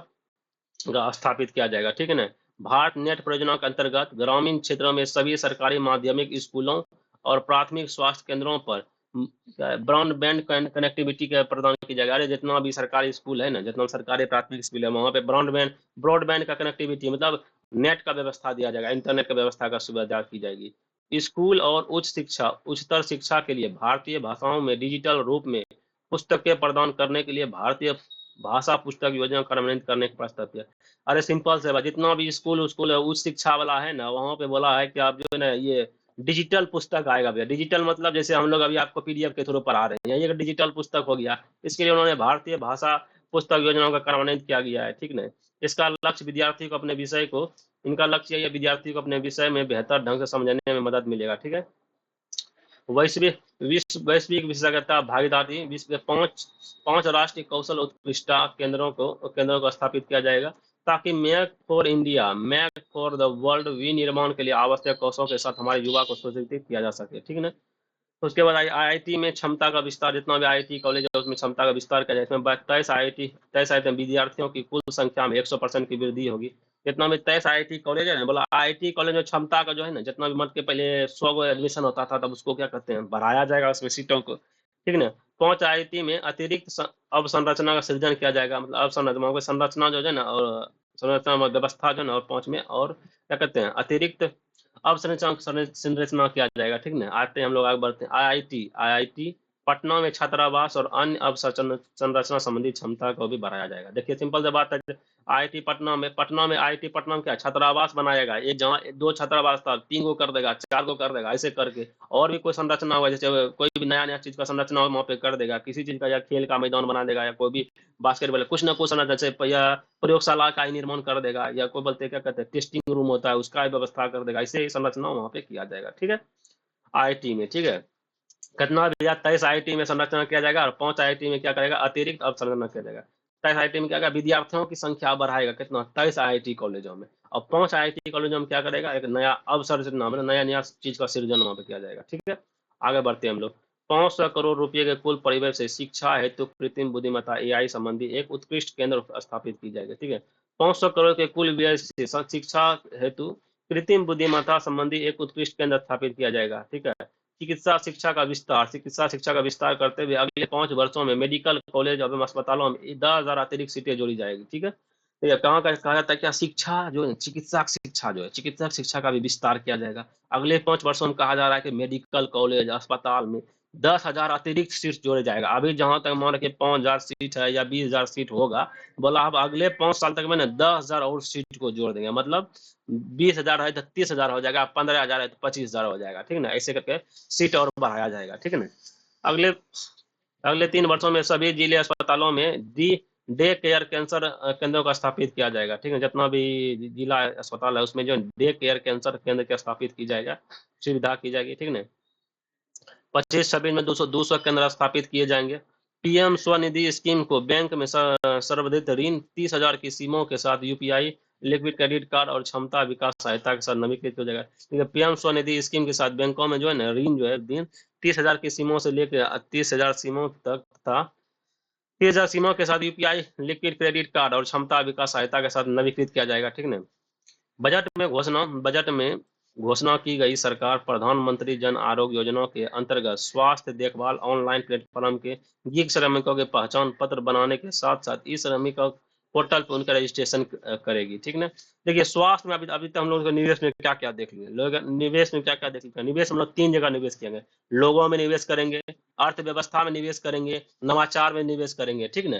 का स्थापित किया जाएगा। ठीक है ना। भारत नेट परियोजना के अंतर्गत ग्रामीण क्षेत्रों में सभी सरकारी माध्यमिक स्कूलों और प्राथमिक स्वास्थ्य केंद्रों पर ब्रॉडबैंड कनेक्टिविटी का प्रदान की जाएगा। अरे जितना भी सरकारी स्कूल है ना, जितना सरकारी प्राथमिक स्कूल है, वहाँ पे ब्रॉडबैंड का कनेक्टिविटी मतलब नेट का व्यवस्था दिया जाएगा, इंटरनेट का व्यवस्था का सुविधा की जाएगी। स्कूल और उच्चतर शिक्षा के लिए भारतीय भाषाओं में डिजिटल रूप में पुस्तकें प्रदान करने के लिए भारतीय भाषा पुस्तक योजना कार्यान्वित करने का प्रस्ताव किया। अरे सिंपल से बात, जितना भी स्कूल उच्च शिक्षा वाला है ना, वहाँ पे बोला है कि आप जो है ना, ये डिजिटल पुस्तक आएगा भैया। डिजिटल मतलब जैसे हम लोग अभी आपको PDF के थ्रू पढ़ा रहे हैं, ये डिजिटल पुस्तक हो गया। इसके लिए उन्होंने भारतीय भाषा पुस्तक योजनाओं का कार्यान्वित किया गया है। ठीक ना। इसका लक्ष्य विद्यार्थी को अपने विषय को, इनका लक्ष्य यह विद्यार्थी को अपने विषय में बेहतर ढंग से समझने में मदद मिलेगा। ठीक है। वैश्विक विशेषज्ञता भागीदारी, विश्व के पांच राष्ट्रीय कौशल उत्कृष्टता केंद्रों को स्थापित किया जाएगा, ताकि मैक फॉर द वर्ल्ड विनिर्माण के लिए आवश्यक कौशलों के साथ हमारे युवा को सुसज्जित किया जा सके। ठीक है ना। उसके बाद IIT में क्षमता का विस्तार, जितना भी IIT कॉलेज है उसमें क्षमता का विस्तार किया जाए। इसमें 23 IIT विद्यार्थियों की कुल संख्या में 100% की वृद्धि होगी। जितना भी 23 IIT कॉलेज है ना, बोला IIT कॉलेज में क्षमता का जो है ना, जितना भी मत के पहले 100 को एडमिशन होता था, तब उसको क्या कहते हैं, बढ़ाया जाएगा उसमें सीटों को। ठीक ना। 5 IIT में अतिरिक्त अवसंरचना का सृजन किया जाएगा, मतलब संरचना जो है ना, और संरचना व्यवस्था जो है ना, और 5 में और क्या कहते हैं, अतिरिक्त अब संरचना किया जाएगा। ठीक ना। आते हैं हम लोग आगे बढ़ते हैं। IIT पटना में छात्रावास और अन्य संरचना संबंधी क्षमता को भी बढ़ाया जाएगा। देखिए सिंपल सी बात है, IIT पटना में क्या छात्रावास बनाएगा, एक जगह 2 छात्रावास था, 3 को कर देगा, 4 को कर देगा, ऐसे करके। और भी कोई संरचना होगा, जैसे कोई भी नया नया चीज का संरचना हो वहाँ पे कर देगा, किसी चीज का या खेल का मैदान बना देगा, या कोई भी बास्केटबॉल, कुछ ना कुछ संरचना, जैसे या प्रयोगशाला का ही निर्माण कर देगा, या कोई बोलते क्या कहते हैं टेस्टिंग रूम होता है उसका व्यवस्था कर देगा। ऐसे ही संरचना वहाँ पे किया जाएगा। ठीक है, IIT में। ठीक है। कितना भैया 23 आईआईटी में संरचना किया जाएगा और 5 आईआईटी में क्या करेगा, अतिरिक्त अवसंरचना किया जाएगा। 23 आईआईटी में क्या करेगा, विद्यार्थियों की संख्या बढ़ाएगा, कितना 23 आईआईटी कॉलेजों में, और 5 आईआईटी कॉलेजों में क्या करेगा, एक नया अवसंरचना मतलब नया नया चीज का सृजन वहां पे किया जाएगा। ठीक है, आगे बढ़ते हैं हम लोग। 500 करोड़ रुपए के कुल परिव्यय से शिक्षा हेतु कृत्रिम बुद्धिमत्ता एआई संबंधी एक उत्कृष्ट केंद्र स्थापित की जाएगी। ठीक है, 500 करोड़ के कुल व्यय से शिक्षा हेतु कृत्रिम बुद्धिमत्ता संबंधी एक उत्कृष्ट केंद्र स्थापित किया जाएगा। ठीक है, चिकित्सा शिक्षा का विस्तार करते हुए अगले 5 वर्षों में मेडिकल कॉलेज एवं अस्पतालों में 10,000 अतिरिक्त सीटें जोड़ी जाएगी। ठीक है, तो ये कहाँ का कहा जाता है, क्या शिक्षा जो है, चिकित्सक शिक्षा का भी विस्तार किया जाएगा। अगले 5 वर्षों में कहा जा रहा है कि मेडिकल कॉलेज अस्पताल में 10,000 अतिरिक्त सीट जोड़े जाएगा। अभी जहां तक मान रखिए 5,000 सीट है या 20,000 सीट होगा, बोला अब अगले 5 साल तक मैंने 10,000 और सीट को जोड़ देंगे, मतलब 20,000 है तो 30,000 हो जाएगा, 15,000 है तो 25,000 हो जाएगा। ठीक है ना, ऐसे करके सीट और बढ़ाया जाएगा। ठीक है ना, अगले अगले 3 वर्षों में सभी जिले अस्पतालों में डे केयर कैंसर केंद्रों का स्थापित किया जाएगा। ठीक है, जितना भी जिला अस्पताल है उसमें जो डे केयर कैंसर केंद्र का स्थापित की जाएगा, सुविधा की जाएगी। ठीक है, 25-26 में 200 केंद्र स्थापित किए जाएंगे। पीएम स्वनिधि स्कीम को बैंक में सर्वधिक ऋण 30,000 की सीमाओं के साथ यूपीआई लिक्विड क्रेडिट कार्ड और क्षमता विकास सहायता के साथ नवीकृत हो जाएगा। ठीक है, पीएम स्वनिधि स्कीम के साथ बैंकों में जो है ना ऋण जो है दिन 30,000 की सीमाओं से लेकर 30,000 सीमाओं तक था। 30,000 सीमाओं के साथ यूपीआई लिक्विड क्रेडिट कार्ड और क्षमता विकास सहायता के साथ नवीकृत किया जाएगा। ठीक है, बजट में घोषणा की गई सरकार प्रधानमंत्री जन आरोग्य योजना के अंतर्गत स्वास्थ्य देखभाल ऑनलाइन प्लेटफॉर्म के गिग श्रमिकों के पहचान पत्र बनाने के साथ साथ ई श्रमिकों पोर्टल पर उनका रजिस्ट्रेशन करेगी। ठीक ना, देखिए स्वास्थ्य में अभी अभी तक हम लोग निवेश में क्या क्या देख लिए, लोग निवेश में क्या क्या देख लिए, निवेश हम लोग 3 जगह निवेश किएंगे, लोगों में निवेश करेंगे, अर्थव्यवस्था में निवेश करेंगे, नवाचार में निवेश करेंगे। ठीक ना,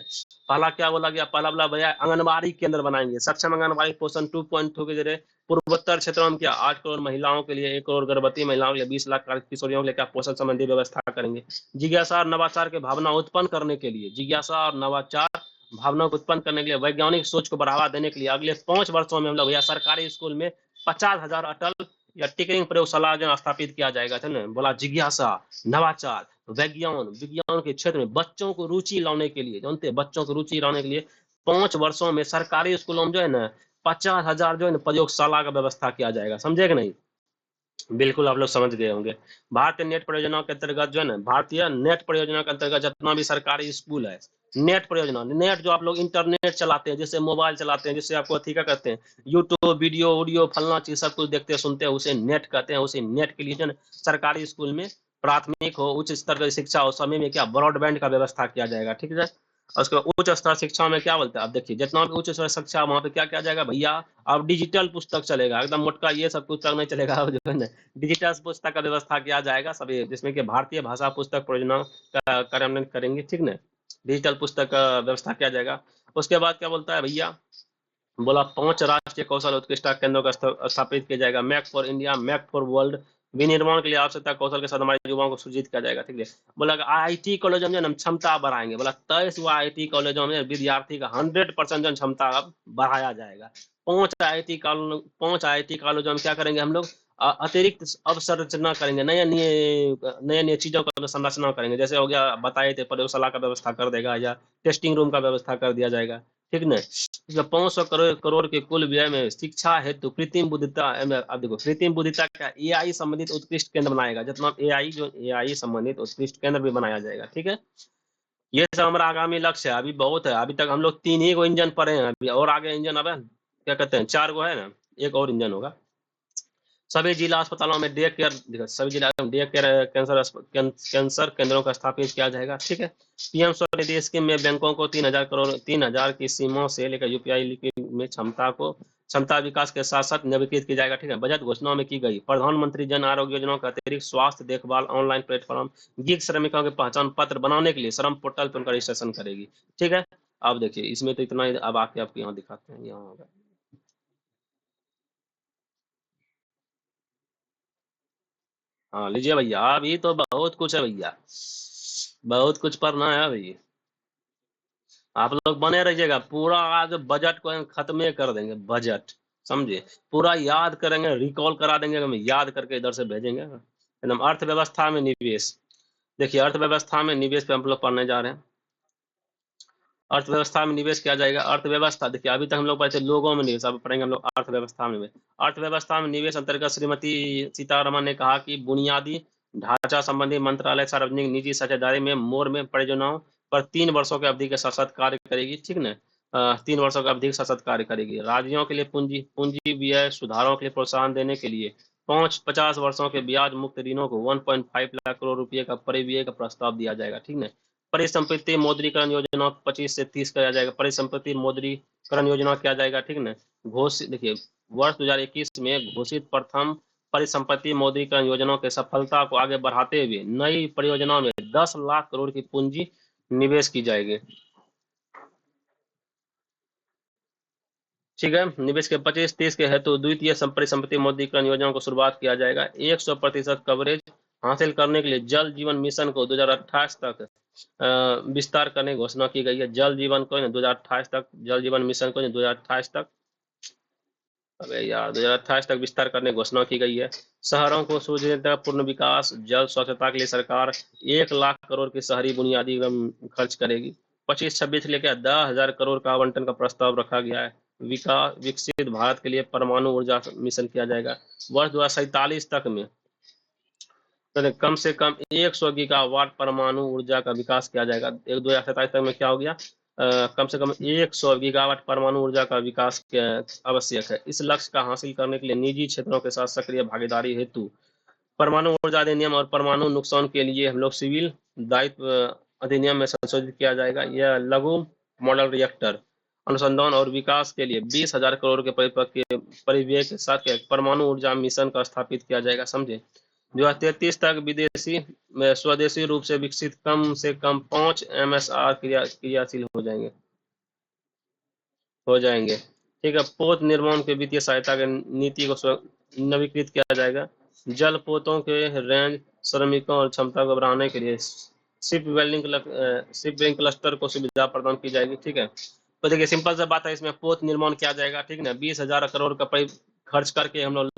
पहला क्या बोला गया, पहला बोला भैया आंगनबाड़ी केंद्र बनाएंगे, सक्षम आंगनबाड़ी पोषण 2.2 के जरिए पूर्वोत्तर क्षेत्रों में क्या 8 करोड़ महिलाओं के लिए, 1 करोड़ गर्भवती महिलाओं के लिए, 20 लाख किशोरियों के लिए क्या पोषण संबंधी व्यवस्था करेंगे। जिज्ञासा और नवाचार के भावना उत्पन्न करने के लिए, जिज्ञासा और नवाचार भावना को उत्पन्न करने के लिए, वैज्ञानिक सोच को बढ़ावा देने के लिए अगले 5 वर्षों में हम लोग या सरकारी स्कूल में 50,000 अटल या टिकरिंग प्रयोगशाला जो स्थापित किया जाएगा। है बोला जिज्ञासा, नवाचार, विज्ञान के क्षेत्र में बच्चों को रुचि लाने के लिए, जानते बच्चों को रुचि लाने के लिए 5 वर्षों में सरकारी स्कूलों में जो है ना 50,000 जो है ना प्रयोगशाला का व्यवस्था किया जाएगा। समझे कि नहीं, बिल्कुल आप लोग समझ गए होंगे। भारतीय नेट परियोजना के अंतर्गत जो है ना, भारतीय नेट परियोजना के अंतर्गत जितना भी सरकारी स्कूल है, नेट परियोजना, नेट जो आप लोग इंटरनेट चलाते हैं, जिससे मोबाइल चलाते हैं, जिससे आपको अथी का करते हैं, यूट्यूब वीडियो ऑडियो फलना चीज सब कुछ देखते हैं सुनते हैं, उसे नेट कहते हैं। उसे नेट के लिए जो है सरकारी स्कूल में प्राथमिक हो उच्च स्तर की शिक्षा हो सभी में क्या ब्रॉडबैंड का व्यवस्था किया जाएगा। ठीक है, और उसके बाद उच्च स्तर शिक्षा में क्या बोलते हैं, आप देखिए जितना भी उच्च स्तर शिक्षा वहाँ पे क्या किया जाएगा भैया, अब डिजिटल पुस्तक चलेगा, एकदम मोटका ये सब पुस्तक नहीं चलेगा, जो है ना डिजिटल पुस्तक का व्यवस्था किया जाएगा सभी, जिसमें कि भारतीय भाषा पुस्तक परियोजना का कार्यान्वयन करेंगे। ठीक ना, डिजिटल पुस्तक का व्यवस्था किया जाएगा। उसके बाद क्या बोलता है भैया, बोला 5 राष्ट्रीय कौशल उत्कृष्टता केंद्रों का स्थापित किया जाएगा, make for India, make for world विनिर्माण के लिए आवश्यकता कौशल के साथ हमारे युवाओं को सूचित किया जाएगा। ठीक है, बोला आईआईटी कॉलेजों में हम क्षमता बढ़ाएंगे, बोला 23 आईआईटी कॉलेजों में विद्यार्थी का 100% जो क्षमता बढ़ाया जाएगा। 5 आईआईटी कॉलेजों में क्या करेंगे हम लोग, अतिरिक्त अवसंरचना करेंगे, नए नए चीजों का संरचना करेंगे, जैसे हो गया बताए थे प्रयोगशाला का व्यवस्था कर देगा या टेस्टिंग रूम का व्यवस्था कर दिया जाएगा। ठीक ना, 500 करोड़ के कुल व्यय में शिक्षा हेतु कृत्रिम बुद्धिता, अब देखो कृत्रिम बुद्धिता का एआई संबंधित उत्कृष्ट केंद्र बनाएगा, जितना एआई संबंधित उत्कृष्ट केंद्र भी बनाया जाएगा। ठीक है, ये सब हमारा आगामी लक्ष्य है। अभी बहुत है, अभी तक हम लोग 3 ही को इंजन पढ़े हैं, अभी और आगे इंजन अब क्या कहते हैं 4 को है ना, एक और इंजन होगा। सभी जिला अस्पतालों में डे केयर, सभी जिला डे केयर कैंसर केंद्रों का स्थापित किया जाएगा। ठीक है, पीएम स्वनिधि स्कीम में बैंकों को 3,000 की सीमाओं से लेकर यूपीआई में क्षमता विकास के साथ साथ नवीकृत किया जाएगा। ठीक है, बजट घोषणा में की गई प्रधानमंत्री जन आरोग्य योजना का अतिरिक्त स्वास्थ्य देखभाल ऑनलाइन प्लेटफॉर्म गिग श्रमिकों के पहचान पत्र बनाने के लिए श्रम पोर्टल पर उनका रजिस्ट्रेशन करेगी। ठीक है, अब देखिए इसमें तो इतना ही, अब आके आपको यहाँ दिखाते हैं, यहाँ होगा। हाँ लीजिए भैया, अभी तो बहुत कुछ है भैया, बहुत कुछ पढ़ना है अभी। आप लोग बने रहिएगा, पूरा आज बजट को हम खत्म कर देंगे, बजट समझे, पूरा याद करेंगे, रिकॉल करा देंगे, हम याद करके इधर से भेजेंगे। एकदम अर्थव्यवस्था में निवेश, देखिए अर्थव्यवस्था में निवेश पे हम लोग पढ़ने जा रहे हैं। अर्थव्यवस्था में निवेश किया जाएगा। अर्थव्यवस्था देखिए, अभी तक हम लोग पढ़े थे लोगों में निवेश, अब पढ़ेंगे हम लोग अर्थव्यवस्था में निवेश। अर्थव्यवस्था में निवेश अंतर्गत श्रीमती सीतारमन ने कहा कि बुनियादी ढांचा संबंधी मंत्रालय सार्वजनिक निजी साझेदारी में मोर में परियोजनाओं पर 3 वर्षों की अवधि के साथ साथ कार्य करेगी। ठीक न, 3 वर्षों की अवधि के साथ साथ कार्य करेगी। राज्यों के लिए पूंजी पूंजी व्यय सुधारों के लिए प्रोत्साहन देने के लिए 50 वर्षों के ब्याज मुक्त ऋणों को 1.5 लाख करोड़ रुपए का परिव्यय का प्रस्ताव दिया जाएगा। ठीक न, परिसंपत्ति मौद्रीकरण योजना 25 से 30 किया जाएगा। परिसंपत्ति मौद्रीकरण योजना किया जाएगा। ठीक न, घोषित देखिए वर्ष 2021 में घोषित प्रथम परिसंपत्ति मौद्रीकरण योजनाओं के सफलता को आगे बढ़ाते हुए नई परियोजनाओं में 10 लाख करोड़ की पूंजी निवेश की जाएगी। ठीक है, निवेश के 25-30 के हेतु द्वितीय परिसंपत्ति मौद्रीकरण योजना को शुरुआत किया जाएगा। 100% कवरेज हासिल करने के लिए जल जीवन मिशन को 2028 तक विस्तार करने की घोषणा की गई है। जल जीवन को 2028 तक, जल जीवन मिशन को 2028 तक, अबे यार 2028 तक विस्तार करने की घोषणा की गई है। शहरों को सुविधापूर्ण विकास, जल स्वच्छता के लिए सरकार 1 लाख करोड़ की शहरी बुनियादी खर्च करेगी। 25-26 लेकर 10,000 करोड़ का आवंटन का प्रस्ताव रखा गया है। विकसित भारत के लिए परमाणु ऊर्जा मिशन किया जाएगा। वर्ष 2047 तक में तो कम से कम 100 गीगावाट परमाणु ऊर्जा का विकास किया जाएगा। 2027 तक में क्या हो गया, कम से कम 100 गीगावाट परमाणु ऊर्जा का विकास आवश्यक है। इस लक्ष्य का हासिल करने के लिए निजी क्षेत्रों के साथ सक्रिय भागीदारी हेतु परमाणु ऊर्जा अधिनियम और परमाणु नुकसान के लिए हम लोग सिविल दायित्व अधिनियम में संशोधित किया जाएगा। यह लघु मॉडल रिएक्टर अनुसंधान और विकास के लिए 20,000 करोड़ के परिव्यय के साथ परमाणु ऊर्जा मिशन का स्थापित किया जाएगा। समझे, 2033 तक विदेशी स्वदेशी रूप से विकसित कम से कम 5 MSR क्रियाशील हो जाएंगे। ठीक है, पोत निर्माण के वित्तीय सहायता के नीति को नवीकृत किया जाएगा। जल पोतों के रेंज, श्रमिकों और क्षमता को बढ़ाने के लिए शिप बिल्डिंग क्लस्टर को सुविधा प्रदान की जाएगी। ठीक है, तो देखिए सिंपल सा बात है, इसमें पोत निर्माण किया जाएगा। ठीक है, 20,000 करोड़ का खर्च करके हम लोग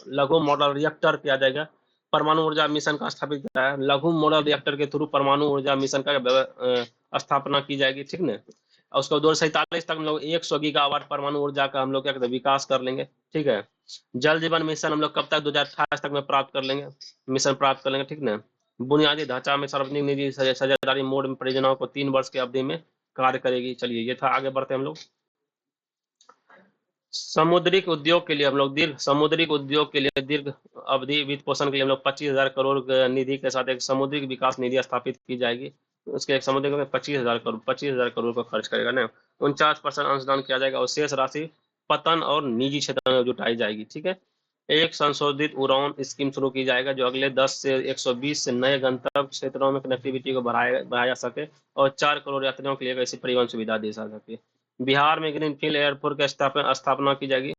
लघु मॉडल रिएक्टर किया जाएगा। परमाणु ऊर्जा मिशन का स्थापित किया है। लघु मॉडल रिएक्टर के थ्रू परमाणु ऊर्जा मिशन का स्थापना की जाएगी। ठीक है, और उसको 2047 तक हम लोग 100 गीगावाट परमाणु ऊर्जा का हम लोग क्या कहते हैं विकास कर लेंगे। ठीक है, जल जीवन मिशन हम लोग कब तक 2028 तक में प्राप्त कर लेंगे, मिशन प्राप्त कर लेंगे। ठीक ना, बुनियादी ढांचा में सार्वजनिक निजी साझेदारी मोड में परियोजनाओं को 3 वर्ष की अवधि में कार्य करेगी। चलिए ये था, आगे बढ़ते हम लोग। समुद्रिक उद्योग के लिए हम लोग दीर्घ अवधि वित्त पोषण के लिए हम लोग 25,000 करोड़ निधि के साथ एक समुद्रिक विकास निधि स्थापित की जाएगी। उसके एक समुद्रिक में 25,000 करोड़ का खर्च करेगा ना। 49% अंशदान किया जाएगा और शेष राशि पतन और निजी क्षेत्र में जुटाई जाएगी। ठीक है, एक संशोधित उड़ान स्कीम शुरू की जाएगा जो अगले 10 से 120 से नए गंतव्य क्षेत्रों में कनेक्टिविटी को बढ़ाया जा सके और 4 करोड़ यात्रियों के लिए ऐसी परिवहन सुविधा दी जा सके। बिहार में ग्रीनफील्ड एयरपोर्ट की स्थापना की जाएगी।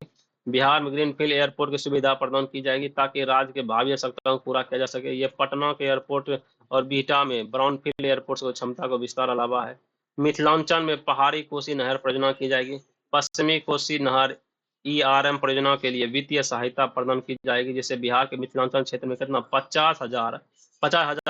बिहार में ग्रीनफील्ड एयरपोर्ट की सुविधा प्रदान की जाएगी ताकि राज्य के भावी आवश्यकताओं को पूरा किया जा सके। ये पटना के एयरपोर्ट और बिहटा में ब्राउनफील्ड एयरपोर्ट की क्षमता को विस्तार अलावा है। मिथिलांचल में पहाड़ी कोसी नहर परियोजना की जाएगी। पश्चिमी कोसी नहर ERM परियोजना के लिए वित्तीय सहायता प्रदान की जाएगी, जिससे बिहार के मिथिलांचल क्षेत्र में कितना 50,000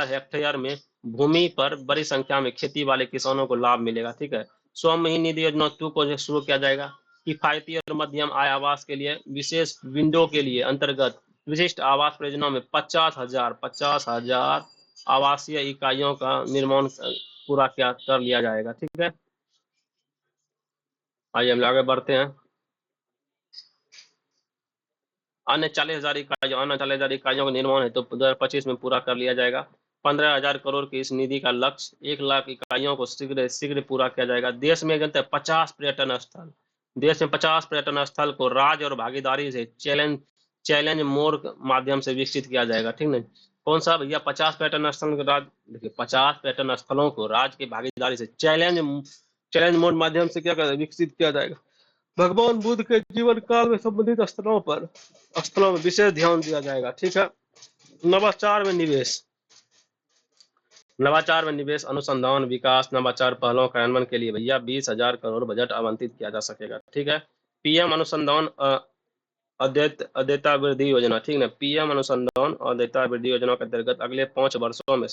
हेक्टेयर में भूमि पर बड़ी संख्या में खेती वाले किसानों को लाभ मिलेगा। ठीक है, स्वनिधि निधि योजना 2 को शुरू किया जाएगा। किफायती और मध्यम आय आवास के लिए विशेष विंडो के लिए अंतर्गत विशिष्ट आवास परियोजना में 50,000 आवासीय इकाइयों का निर्माण पूरा कर लिया जाएगा। ठीक है, आइए हम आगे बढ़ते हैं। अन्य 40,000 इकाइयों का निर्माण है तो 2025 में पूरा कर लिया जाएगा। 15,000 करोड़ की इस निधि का लक्ष्य 1 लाख इकाइयों को शीघ्र पूरा किया जाएगा। देश में 50 पर्यटन स्थल, देश में 50 पर्यटन स्थल को राज्य और भागीदारी से चैलेंज मोड माध्यम से विकसित किया जाएगा। ठीक है, कौन सा भैया 50 पर्यटन स्थल को देखिए 50 पर्यटन स्थलों को राज्य की भागीदारी से चैलेंज मोड माध्यम से क्या विकसित किया जाएगा। भगवान बुद्ध के जीवन काल में संबंधित स्थलों में विशेष ध्यान दिया जाएगा। ठीक है, नवाचार में निवेश अनुसंधान विकास नवाचार पहलों कार्यान्वयन के लिए भैया 20,000 करोड़ बजट आवंटित किया जा सकेगा। ठीक है, PM अद्यता वृद्धि योजना, ठीक ना, पीएम अनुसंधान और अद्यता वृद्धि योजना के अंतर्गत अगले 5 वर्षों में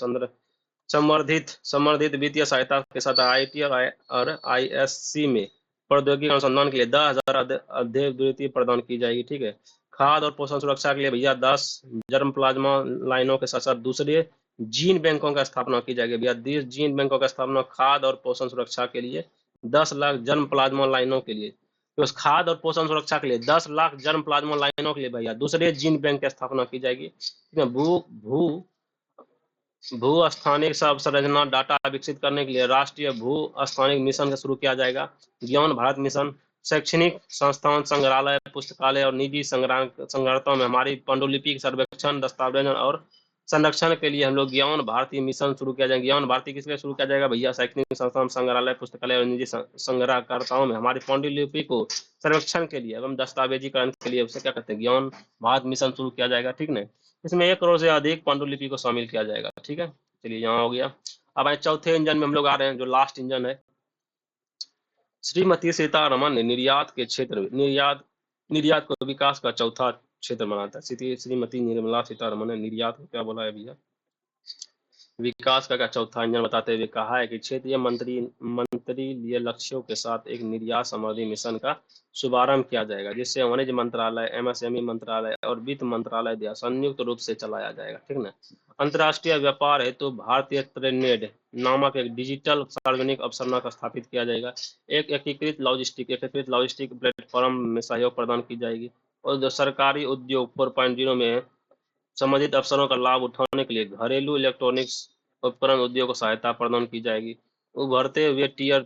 संवर्धित वित्तीय सहायता के साथ आईटी और आईएससी में प्रौद्योगिकी अनुसंधान के लिए 10,000 अध्यवृत्ति प्रदान की जाएगी, ठीक है। खाद्य और पोषण सुरक्षा के लिए भैया 10 जर्म प्लाज्मा लाइनों के साथ साथ दूसरे जीन बैंकों का स्थापना की जाएगी भैया। 10 जीन बैंकों का स्थापना खाद्य और पोषण सुरक्षा के लिए 10 लाख जर्म प्लाज्मा लाइनों के लिए, तो उस खाद्य और पोषण सुरक्षा के लिए 10 लाख जर्म प्लाज्मा लाइनों के लिए भैया दूसरे जीन बैंक की स्थापना की जाएगी। भू स्थानिक संरचना डाटा विकसित करने के लिए राष्ट्रीय भू स्थानिक मिशन शुरू किया जाएगा। ज्ञान भारत मिशन, शैक्षणिक संस्थान, संग्रहालय, पुस्तकालय और निजी संग्रहालयों में हमारी पांडुलिपि सर्वेक्षण, दस्तावेजन और संरक्षण के लिए हम लोग ज्ञान भारती मिशन शुरू किया जाएगा। ज्ञान भारती किसके शुरू किया जाएगा भैया? शैक्षणिक संस्थान, संग्रहालय, पुस्तकालय और निजी संग्रहकर्ताओं में हमारी पांडुलिपि को सर्वेक्षण के लिए एवं दस्तावेजीकरण के लिए उसे क्या कहते हैं, ज्ञान भारत मिशन शुरू किया जाएगा, ठीक ना। इसमें 1 करोड़ से अधिक पांडुलिपि को शामिल किया जाएगा, ठीक है। चलिए यहाँ हो गया। अब आए चौथे इंजन में हम लोग आ रहे हैं, जो लास्ट इंजन है। श्रीमती सीतारमन ने निर्यात के क्षेत्र में निर्यात को विकास का चौथा क्षेत्र बनाता है। श्रीमती निर्मला सीतारमन ने निर्यात को क्या बोला है भैया? विकास का चौथा इंजन बताते हुए कहा है कि क्षेत्रीय मंत्रिलीय लक्ष्यों के साथ एक निर्यात संबंधी मिशन का शुभारंभ किया जाएगा, जिससे वाणिज्य मंत्रालय, एमएसएमई मंत्रालय और वित्त मंत्रालय द्वारा संयुक्त रूप से चलाया जाएगा, ठीक ना। अंतर्राष्ट्रीय व्यापार हेतु भारतीय ट्रेडनेट नामक एक डिजिटल सार्वजनिक अवसरना स्थापित किया जाएगा। एक एकीकृत लॉजिस्टिक प्लेटफॉर्म में सहयोग प्रदान की जाएगी और जो सरकारी उद्योग 4.0 में संबंधित अवसरों का लाभ उठाने के लिए घरेलू इलेक्ट्रॉनिक्स उपकरण उद्योग को सहायता प्रदान की जाएगी। उभरते हुए टीयर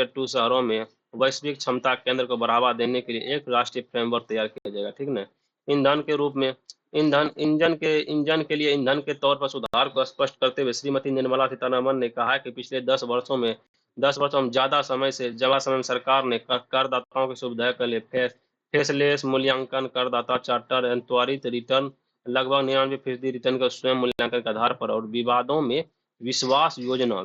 टू शहरों में वैश्विक क्षमता केंद्र को बढ़ावा देने के लिए एक राष्ट्रीय फ्रेमवर्क तैयार किया जाएगा, ठीक ना। ईंधन के रूप में इंजन के लिए ईंधन के तौर पर सुधार को स्पष्ट करते हुए श्रीमती निर्मला सीतारमन ने कहा कि पिछले 10 वर्षों में ज्यादा समय में सरकार ने करदाताओं की सुविधा के लिए फेसलेस मूल्यांकन, करदाता चार्टर एवं त्वरित रिटर्न, लगभग 99% रिटर्न का स्वयं मूल्यांकन के आधार पर और विवादों में विश्वास योजना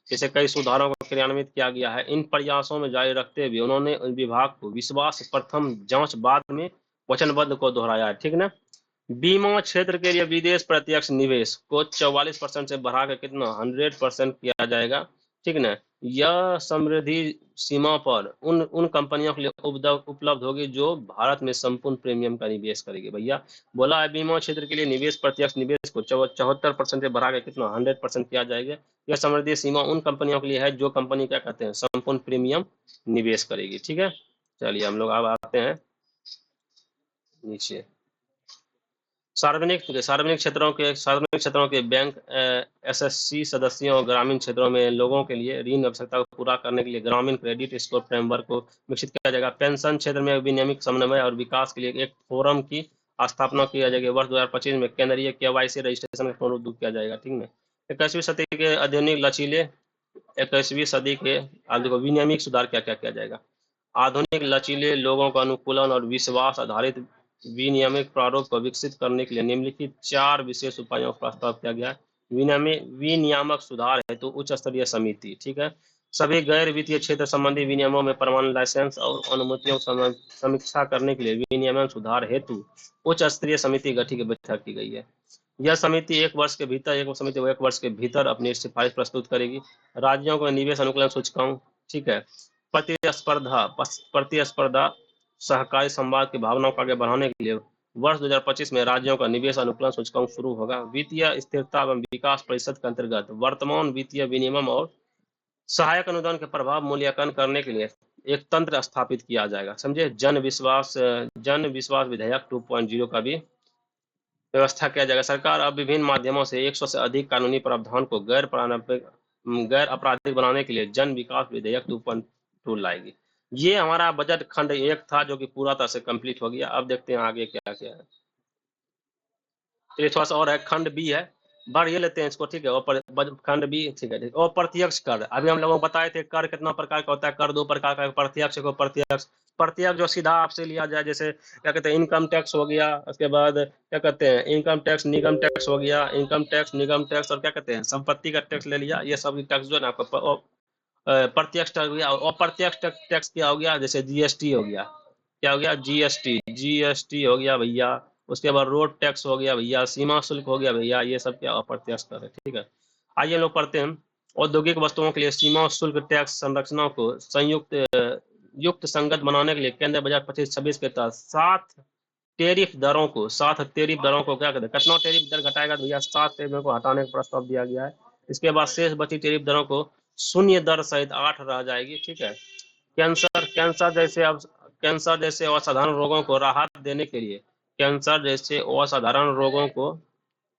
जैसे कई सुधारों को क्रियान्वित किया गया है। इन प्रयासों में जारी रखते हुए उन्होंने विभाग को विश्वास प्रथम जांच बाद में वचनबद्ध को दोहराया है, ठीक ना। बीमा क्षेत्र के लिए विदेश प्रत्यक्ष निवेश को 44% से बढ़ा कर कितना 100% किया जाएगा, ठीक ना। यह समृद्धि सीमा पर उन कंपनियों के लिए उपलब्ध होगी जो भारत में संपूर्ण प्रीमियम का निवेश करेगी भैया। बोला है बीमा क्षेत्र के लिए प्रत्यक्ष निवेश को 74% से बढ़ा कर कितना 100% किया जाएगा। यह समृद्धि सीमा उन कंपनियों के लिए है जो कंपनी क्या कहते हैं, संपूर्ण प्रीमियम निवेश करेगी, ठीक है। चलिए हम लोग अब आते हैं नीचे। सार्वजनिक क्षेत्रों के बैंक एसएससी सदस्यों और ग्रामीण क्षेत्रों में लोगों के लिए ऋण आवश्यकता को पूरा करने के लिए ग्रामीण क्रेडिट स्कोर फ्रेमवर्क को विकसित किया जाएगा। पेंशन क्षेत्र में विनियमित समन्वय और विकास के लिए एक फोरम की स्थापना की जाएगी। वर्ष 2025 में केंद्रीय केवाईसी रजिस्ट्रेशन का पुनरुद्धार किया जाएगा, ठीक है। 21वीं सदी के विनियमित सुधार क्या क्या किया जाएगा? आधुनिक लचीले लोगों का अनुकूलन और विश्वास आधारित विनियामक प्रारूप को विकसित करने के लिए निम्नलिखित 4 विशेष उपायों का प्रस्ताव किया गया। विनियामक सुधार हेतु उच्च स्तरीय समिति, ठीक है। सभी गैर वित्तीय क्षेत्र संबंधी विनियमों में प्रमाण, लाइसेंस और अनुमतियों की समीक्षा करने के लिए विनियामक सुधार हेतु उच्च स्तरीय समिति बैठक की गई है। यह समिति एक वर्ष के भीतर अपनी सिफारिश प्रस्तुत करेगी। राज्यों को निवेश अनुकूलन सूचकांक, ठीक है। प्रतिस्पर्धा सहकारी संवाद की भावनाओं को आगे बढ़ाने के लिए वर्ष 2025 में राज्यों का निवेश अनुकूलन सूचकांक शुरू होगा। वित्तीय स्थिरता एवं विकास परिषद के अंतर्गत वर्तमान वित्तीय विनियमन और सहायक अनुदान के प्रभाव मूल्यांकन करने के लिए एक तंत्र स्थापित किया जाएगा, समझे। जन विश्वास विधेयक 2.0 का भी व्यवस्था किया जाएगा। सरकार अब विभिन्न माध्यमों से 100 से अधिक कानूनी प्रावधान को गैर आपराधिक बनाने के लिए जन विकास विधेयक 2.2 लाएगी। ये हमारा बजट खंड 1 था जो कि पूरा तरह से कंप्लीट हो गया। अब देखते हैं आगे क्या क्या है। ये थोड़ा सा और है, खंड बी है, बढ़ ये लेते हैं इसको, ठीक है। खंड बी, ठीक है। और प्रत्यक्ष कर, अभी हम लोगों को बताए थे कर कितना प्रकार का होता है। कर 2 प्रकार का, प्रत्यक्ष जो सीधा आपसे लिया जाए, जैसे क्या कहते हैं इनकम टैक्स हो गया, उसके बाद क्या कहते हैं इनकम टैक्स निगम टैक्स हो गया, इनकम टैक्स निगम टैक्स, और क्या कहते हैं संपत्ति का टैक्स ले लिया। ये सब टैक्स जो है ना आपको प्रत्यक्ष टैक्स हो गया। और अप्रत्यक्ष टैक्स क्या हो गया, जैसे जीएसटी हो गया, क्या हो गया, जीएसटी हो गया भैया, उसके बाद रोड टैक्स हो गया भैया, सीमा शुल्क हो गया भैया, ये सब क्या अप्रत्यक्ष कर है, ठीक है। आइए लोग पढ़ते हैं। औद्योगिक वस्तुओं के लिए सीमा शुल्क टैक्स संरचना को युक्त संगत बनाने के लिए केंद्र बजट 25-26 के तहत 7 टेरिफ दरों को क्या कहते हैं, कितना टेरिफ दर घटाएगा तो भैया 7 टेरिफ को हटाने का प्रस्ताव दिया गया है। इसके बाद शेष बची टेरिफ दरों को शून्य दर सहित 8 रह जाएगी, ठीक है। कैंसर जैसे असाधारण रोगों को राहत देने के लिए कैंसर जैसे असाधारण रोगों को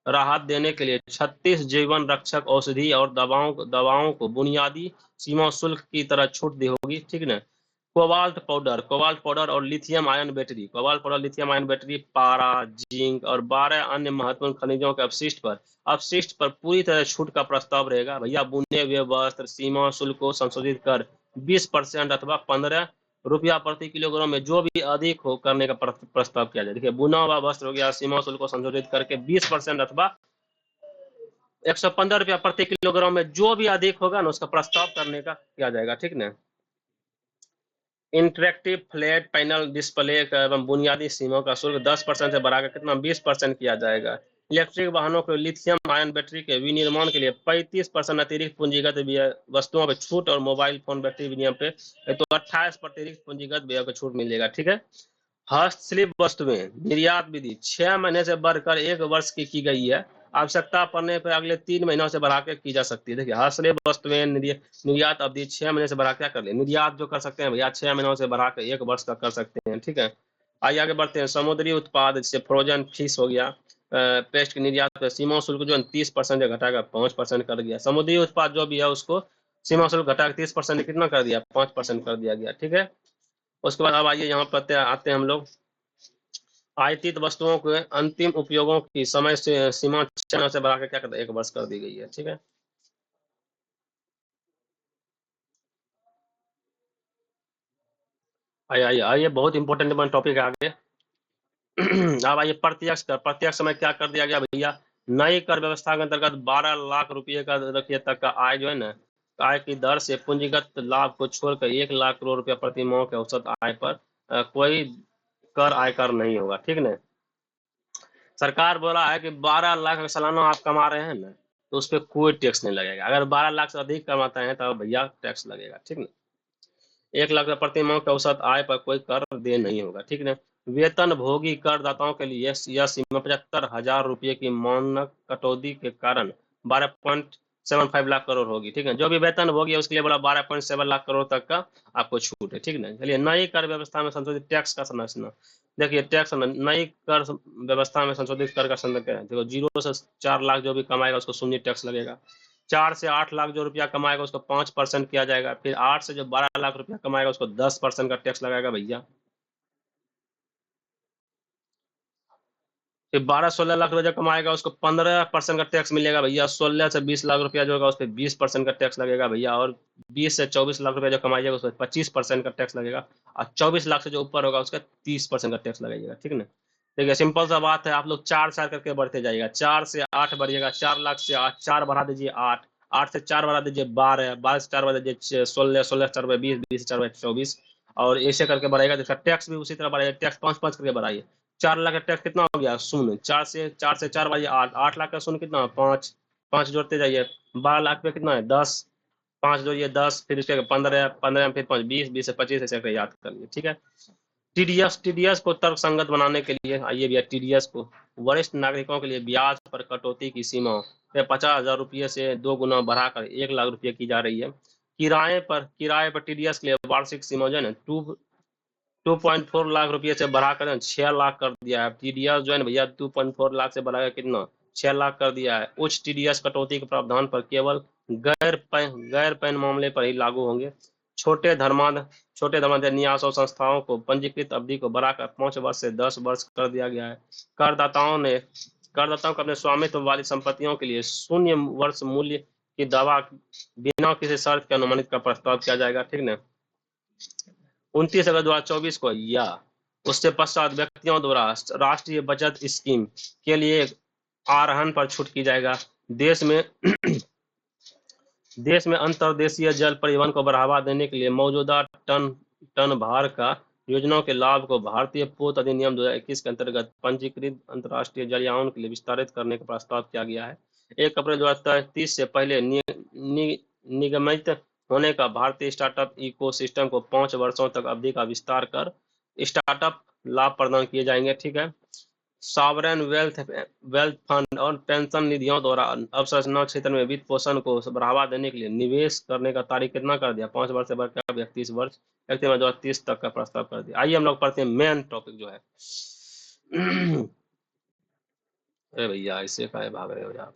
राहत देने के लिए 36 जीवन रक्षक औषधि और दवाओं को बुनियादी सीमा शुल्क की तरह छूट दी होगी, ठीक ना। कोबाल्ट पाउडर और लिथियम आयन बैटरी, पारा, जिंक और 12 अन्य महत्वपूर्ण खनिजों के अपशिष्ट पर पूरी तरह छूट का प्रस्ताव रहेगा भैया। बुने हुए वस्त्र सीमा शुल्क को संशोधित कर 20% अथवा 15 रुपया प्रति किलोग्राम में जो भी अधिक हो करने का प्रस्ताव किया जाए। देखिए, बुना हुआ वस्त्र हो गया, सीमा शुल्क को संशोधित करके 20% अथवा 115 रुपया प्रति किलोग्राम में जो भी अधिक होगा ना उसका प्रस्ताव करने का किया जाएगा, ठीक ना। इंटरेक्टिव फ्लैट पैनल डिस्प्ले एवं बुनियादी सीमा का शुल्क 10% से बढ़ाकर कितना 20% किया जाएगा। इलेक्ट्रिक वाहनों के लिथियम आयन बैटरी के विनिर्माण के लिए 35% अतिरिक्त पूंजीगत वस्तुओं पर छूट और मोबाइल फोन बैटरी विनियम पे तो 28% अतिरिक्त पूंजीगत व्यय पर छूट मिलेगा, ठीक है। हस्तशिल्प वस्तुएं निर्यात विधि 6 महीने से बढ़कर 1 वर्ष की गई है। आवश्यकता पड़ने पर अगले 3 महीनों से बढ़ा के की जा सकती है। देखिए, हस्तशिल्प वस्तुएं निर्यात अवधि 6 महीने से बढ़ा क्या कर ले, निर्यात जो कर सकते हैं भैया 6 महीनों से बढ़ा के 1 वर्ष का कर सकते हैं, ठीक है। आइए आगे बढ़ते हैं। समुद्री उत्पाद जैसे फ्रोजन फिश हो गया, पेस्ट के निर्यात पर सीमा शुल्क जो 30% घटाकर 5% कर दिया। समुद्री उत्पाद जो भी है उसको सीमा शुल्क घटाकर 30% कितना कर दिया, 5% कर दिया गया, ठीक है। उसके बाद अब आइए यहाँ पर आते हैं हम लोग आयातित वस्तुओं के अंतिम उपयोगों की समय से सीमा 6 महीने से बढ़ाकर क्या करते हैं 1 वर्ष कर दी गई है, ठीक है। आइए आइए आइए, बहुत इंपॉर्टेंट टॉपिक है आगे। अब आइए प्रत्यक्ष में क्या कर दिया गया भैया, नई कर व्यवस्था के अंतर्गत 12 लाख रुपए का रखिए तक का आय जो है ना, आय की दर से पूंजीगत लाभ को छोड़कर 1 लाख करोड़ रुपया प्रति माह के औसत आय पर कोई आयकर नहीं होगा, ठीक ना। सरकार बोला है कि 12 लाख सालाना आप कमा रहे हैं ना तो उस पर कोई टैक्स नहीं लगेगा। अगर 12 लाख से अधिक कमाते हैं तो भैया टैक्स लगेगा, ठीक ना। 1 लाख प्रति माह के औसत आय पर कोई कर दे नहीं होगा, ठीक ना। वेतन भोगी करदाताओं के लिए यह सीमा 75,000 रुपये की मानक कटौती के कारण 12.75 लाख करोड़ होगी, ठीक है। जो भी वेतन भोगी है उसके लिए बोला 12.7 लाख करोड़ तक का आपको छूट है, ठीक ना। चलिए, नई कर व्यवस्था में संशोधित टैक्स का संरचना। देखिए, टैक्स नई कर व्यवस्था में संशोधित कर का संरचना क्या है, देखो 0 से 4 लाख जो भी कमाएगा उसको शून्य टैक्स लगेगा। 4 से 8 लाख जो रुपया कमाएगा उसको 5% किया जाएगा। फिर 8 से जो 12 लाख रुपया कमाएगा उसको 10% का टैक्स लगाएगा भैया। फिर 12-16 लाख रुपया जो कमाएगा उसको 15% का टैक्स मिलेगा भैया। 16 से 20 लाख रुपया जो होगा उस पर 20% का टैक्स लगेगा भैया। और 20 से 24 लाख रुपया जो कमाइएगा उस पर 25% का टैक्स लगेगा। और 24 लाख से जो ऊपर होगा उसका 30% का टैक्स लगेगा, ठीक ना। देखिए, सिंपल सा बात है, आप लोग 4 करके बढ़ते जाइएगा। 4 से 8 बढ़िएगा, 4 लाख से 8, 4 बढ़ा दीजिए 8, 8 से 4 बढ़ा दीजिए 12, 12 से 4 बढ़ा दीजिए 16, 16 से 4 बढ़ा 20, 20 से 4 बढ़ा 24। और ऐसे करके बढ़ेगा। तो टैक्स भी उसी तरह बढ़ेगा, टैक्स 5-5 करके बढ़ाइए। 4 लाख का टैक्स कितना हो गया, शून्य। 4 बढ़ाइए 8, 8 लाख का शून्य कितना, 5, 5 जोड़ते जाइए। 12 लाख पे कितना है, 10, 5 जोड़िए 10, फिर उसके 15, 15 में फिर 5, 20, 20 से 25, ऐसे करके याद कर लिए, ठीक है। टीडीएस को तर्क संगत बनाने के लिए आइए भैया, टीडीएस को वरिष्ठ नागरिकों के लिए ब्याज पर कटौती की सीमा 50,000 रुपये से 2 गुना बढ़ाकर 1 लाख रुपये की जा रही है। किराए पर टीडीएस के लिए वार्षिक सीमा जो है ना 2.4 लाख रुपये से बढ़ाकर 6 लाख कर दिया है। टीडीएस जो है ना भैया 2.4 लाख से बढ़ाकर कितना 6 लाख कर दिया है। उच्च टीडीएस कटौती के प्रावधान पर केवल गैर पैन मामले पर ही लागू होंगे। छोटे धर्मांतरण न्यास और संस्थाओं को पंजीकृत अवधि को बढ़ाकर 5 वर्ष से 10 वर्ष कर दिया गया है। करदाताओं को अपने स्वामित्व वाली संपत्तियों के लिए 0 वर्ष मूल्य की दावा बिना किसी शर्त के अनुमानित का प्रस्ताव किया जाएगा, ठीक ना। 29 अगस्त 2024 को या उससे पश्चात व्यक्तियों द्वारा राष्ट्रीय बचत स्कीम के लिए आहरण पर छूट की जाएगा। देश में अंतर्देशीय जल परिवहन को बढ़ावा देने के लिए मौजूदा टन भार का योजनाओं के लाभ को भारतीय पोत अधिनियम 2021 के अंतर्गत पंजीकृत अंतर्राष्ट्रीय जलयानों के लिए विस्तारित करने का प्रस्ताव किया गया है। 1 अप्रैल 2030 से पहले निगमित होने का भारतीय स्टार्टअप इकोसिस्टम को 5 वर्षों तक अवधि का विस्तार कर स्टार्टअप लाभ प्रदान किए जाएंगे। ठीक है। सॉवरेन वेल्थ फंड और पेंशन निधियों द्वारा अवसंरचना क्षेत्र में वित्त पोषण को बढ़ावा देने के लिए निवेश करने का तारीख कितना कर दिया? 5 वर्ष से बढ़कर 31 वर्ष 31 तक का प्रस्ताव कर दिया। आइए हम लोग पढ़ते हैं मेन टॉपिक जो है। अरे भैया ऐसे काहे भाग रहे हो यार।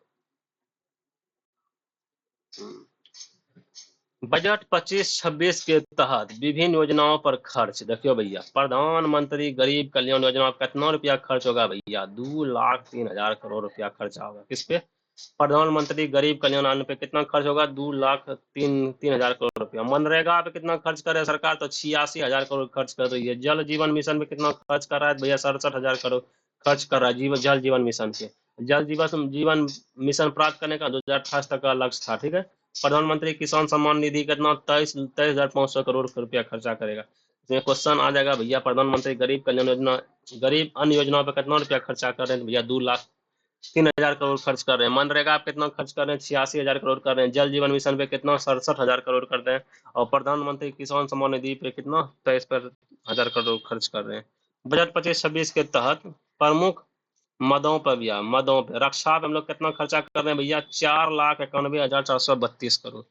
बजट 25-26 के तहत विभिन्न योजनाओं पर खर्च। देखियो भैया, प्रधानमंत्री गरीब कल्याण योजना पर कितना रुपया खर्च होगा भैया? 2,03,000 करोड़ रुपया खर्च होगा। किस पे? प्रधानमंत्री गरीब कल्याण अन्न पे कितना खर्च होगा? 2,03,000 करोड़ रुपया। मनरेगा पे कितना खर्च कर रही है सरकार? तो 86,000 करोड़ खर्च कर रही है। जल जीवन मिशन पे कितना खर्च कर रहा है भैया? 67,000 करोड़ खर्च कर रहा है जल जीवन मिशन पे। जल जीवन मिशन प्राप्त करने का 2028 तक का लक्ष्य था। ठीक है। प्रधानमंत्री किसान सम्मान निधि कितना? 23,500 करोड़ रुपया खर्चा करेगा। इसमें क्वेश्चन आ जाएगा भैया, प्रधानमंत्री गरीब कल्याण योजना गरीब अन्य योजनाओं पर कितना रुपया खर्चा कर रहे हैं भैया? 2,03,000 करोड़ खर्च कर रहे हैं। मनरेगा पे कितना खर्च कर रहे हैं? 86,000 करोड़ कर रहे हैं। जल जीवन मिशन पे कितना? 67,000 करोड़ कर रहे हैं। और प्रधानमंत्री किसान सम्मान निधि पे कितना? 23,000 करोड़ खर्च कर रहे हैं। बजट 25-26 के तहत प्रमुख मदों पर भैया, मदों पे रक्षा पे हम लोग कितना खर्चा कर रहे हैं भैया? 4,91,732 करोड़।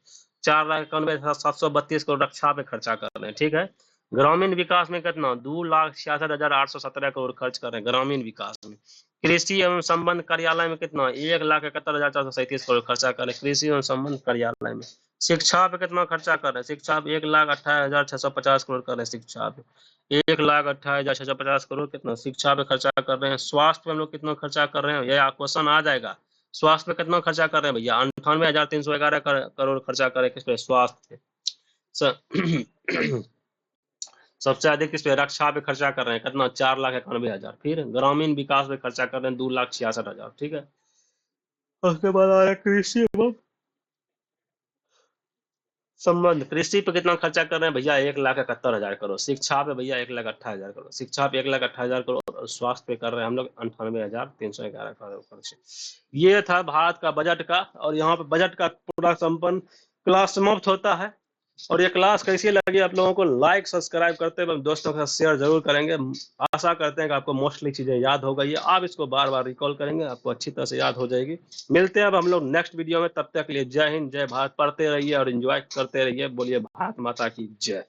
4,91,732 करोड़ रक्षा पे खर्चा कर रहे हैं। ठीक है। ग्रामीण विकास में कितना? 2,66,817 करोड़ खर्च कर रहे हैं ग्रामीण विकास में। कृषि एवं संबंध कार्यालय में कितना? 1,71,437 करोड़ खर्चा कर रहे हैं कृषि एवं संबंध कार्यालय में। शिक्षा पे कितना खर्चा कर रहे हैं? शिक्षा पे 1,28,650 करोड़ कर रहे हैं शिक्षा पे। 1,28,650 करोड़ कितना शिक्षा पे खर्चा कर रहे हैं। स्वास्थ्य पे हम लोग कितना खर्चा कर रहे हैं? यह क्वेश्चन आ जाएगा। स्वास्थ्य पे कितना खर्चा कर रहे हैं भैया? 98,311 करोड़ खर्चा कर रहे हैं किस पे? स्वास्थ्य पे। सबसे अधिक किस पे? रक्षा पे खर्चा कर रहे हैं कितना? 4,91,000। फिर ग्रामीण विकास पे खर्चा कर रहे हैं 2,66,000। ठीक है। उसके बाद आ रहा है कृषि एवं संबंध। कृषि पे कितना खर्चा कर रहे हैं भैया? 1,71,000 करोड़। शिक्षा पे भैया 1,28,000 करोड़। शिक्षा पे 1,28,000 करोड़ और स्वास्थ्य पे कर रहे हैं हम लोग 98,311 करोड़ खर्च। ये था भारत का बजट का। और यहाँ पे बजट का पूरा संपन्न क्लास समाप्त होता है। और ये क्लास कैसी लगी आप लोगों को? लाइक सब्सक्राइब करते हैं, दोस्तों के साथ शेयर जरूर करेंगे। आशा करते हैं कि आपको मोस्टली चीजें याद हो गई है। आप इसको बार बार रिकॉल करेंगे, आपको अच्छी तरह से याद हो जाएगी। मिलते हैं अब हम लोग नेक्स्ट वीडियो में। तब तक के लिए जय हिंद, जय भारत। पढ़ते रहिए और एंजॉय करते रहिए। बोलिए भारत माता की जय।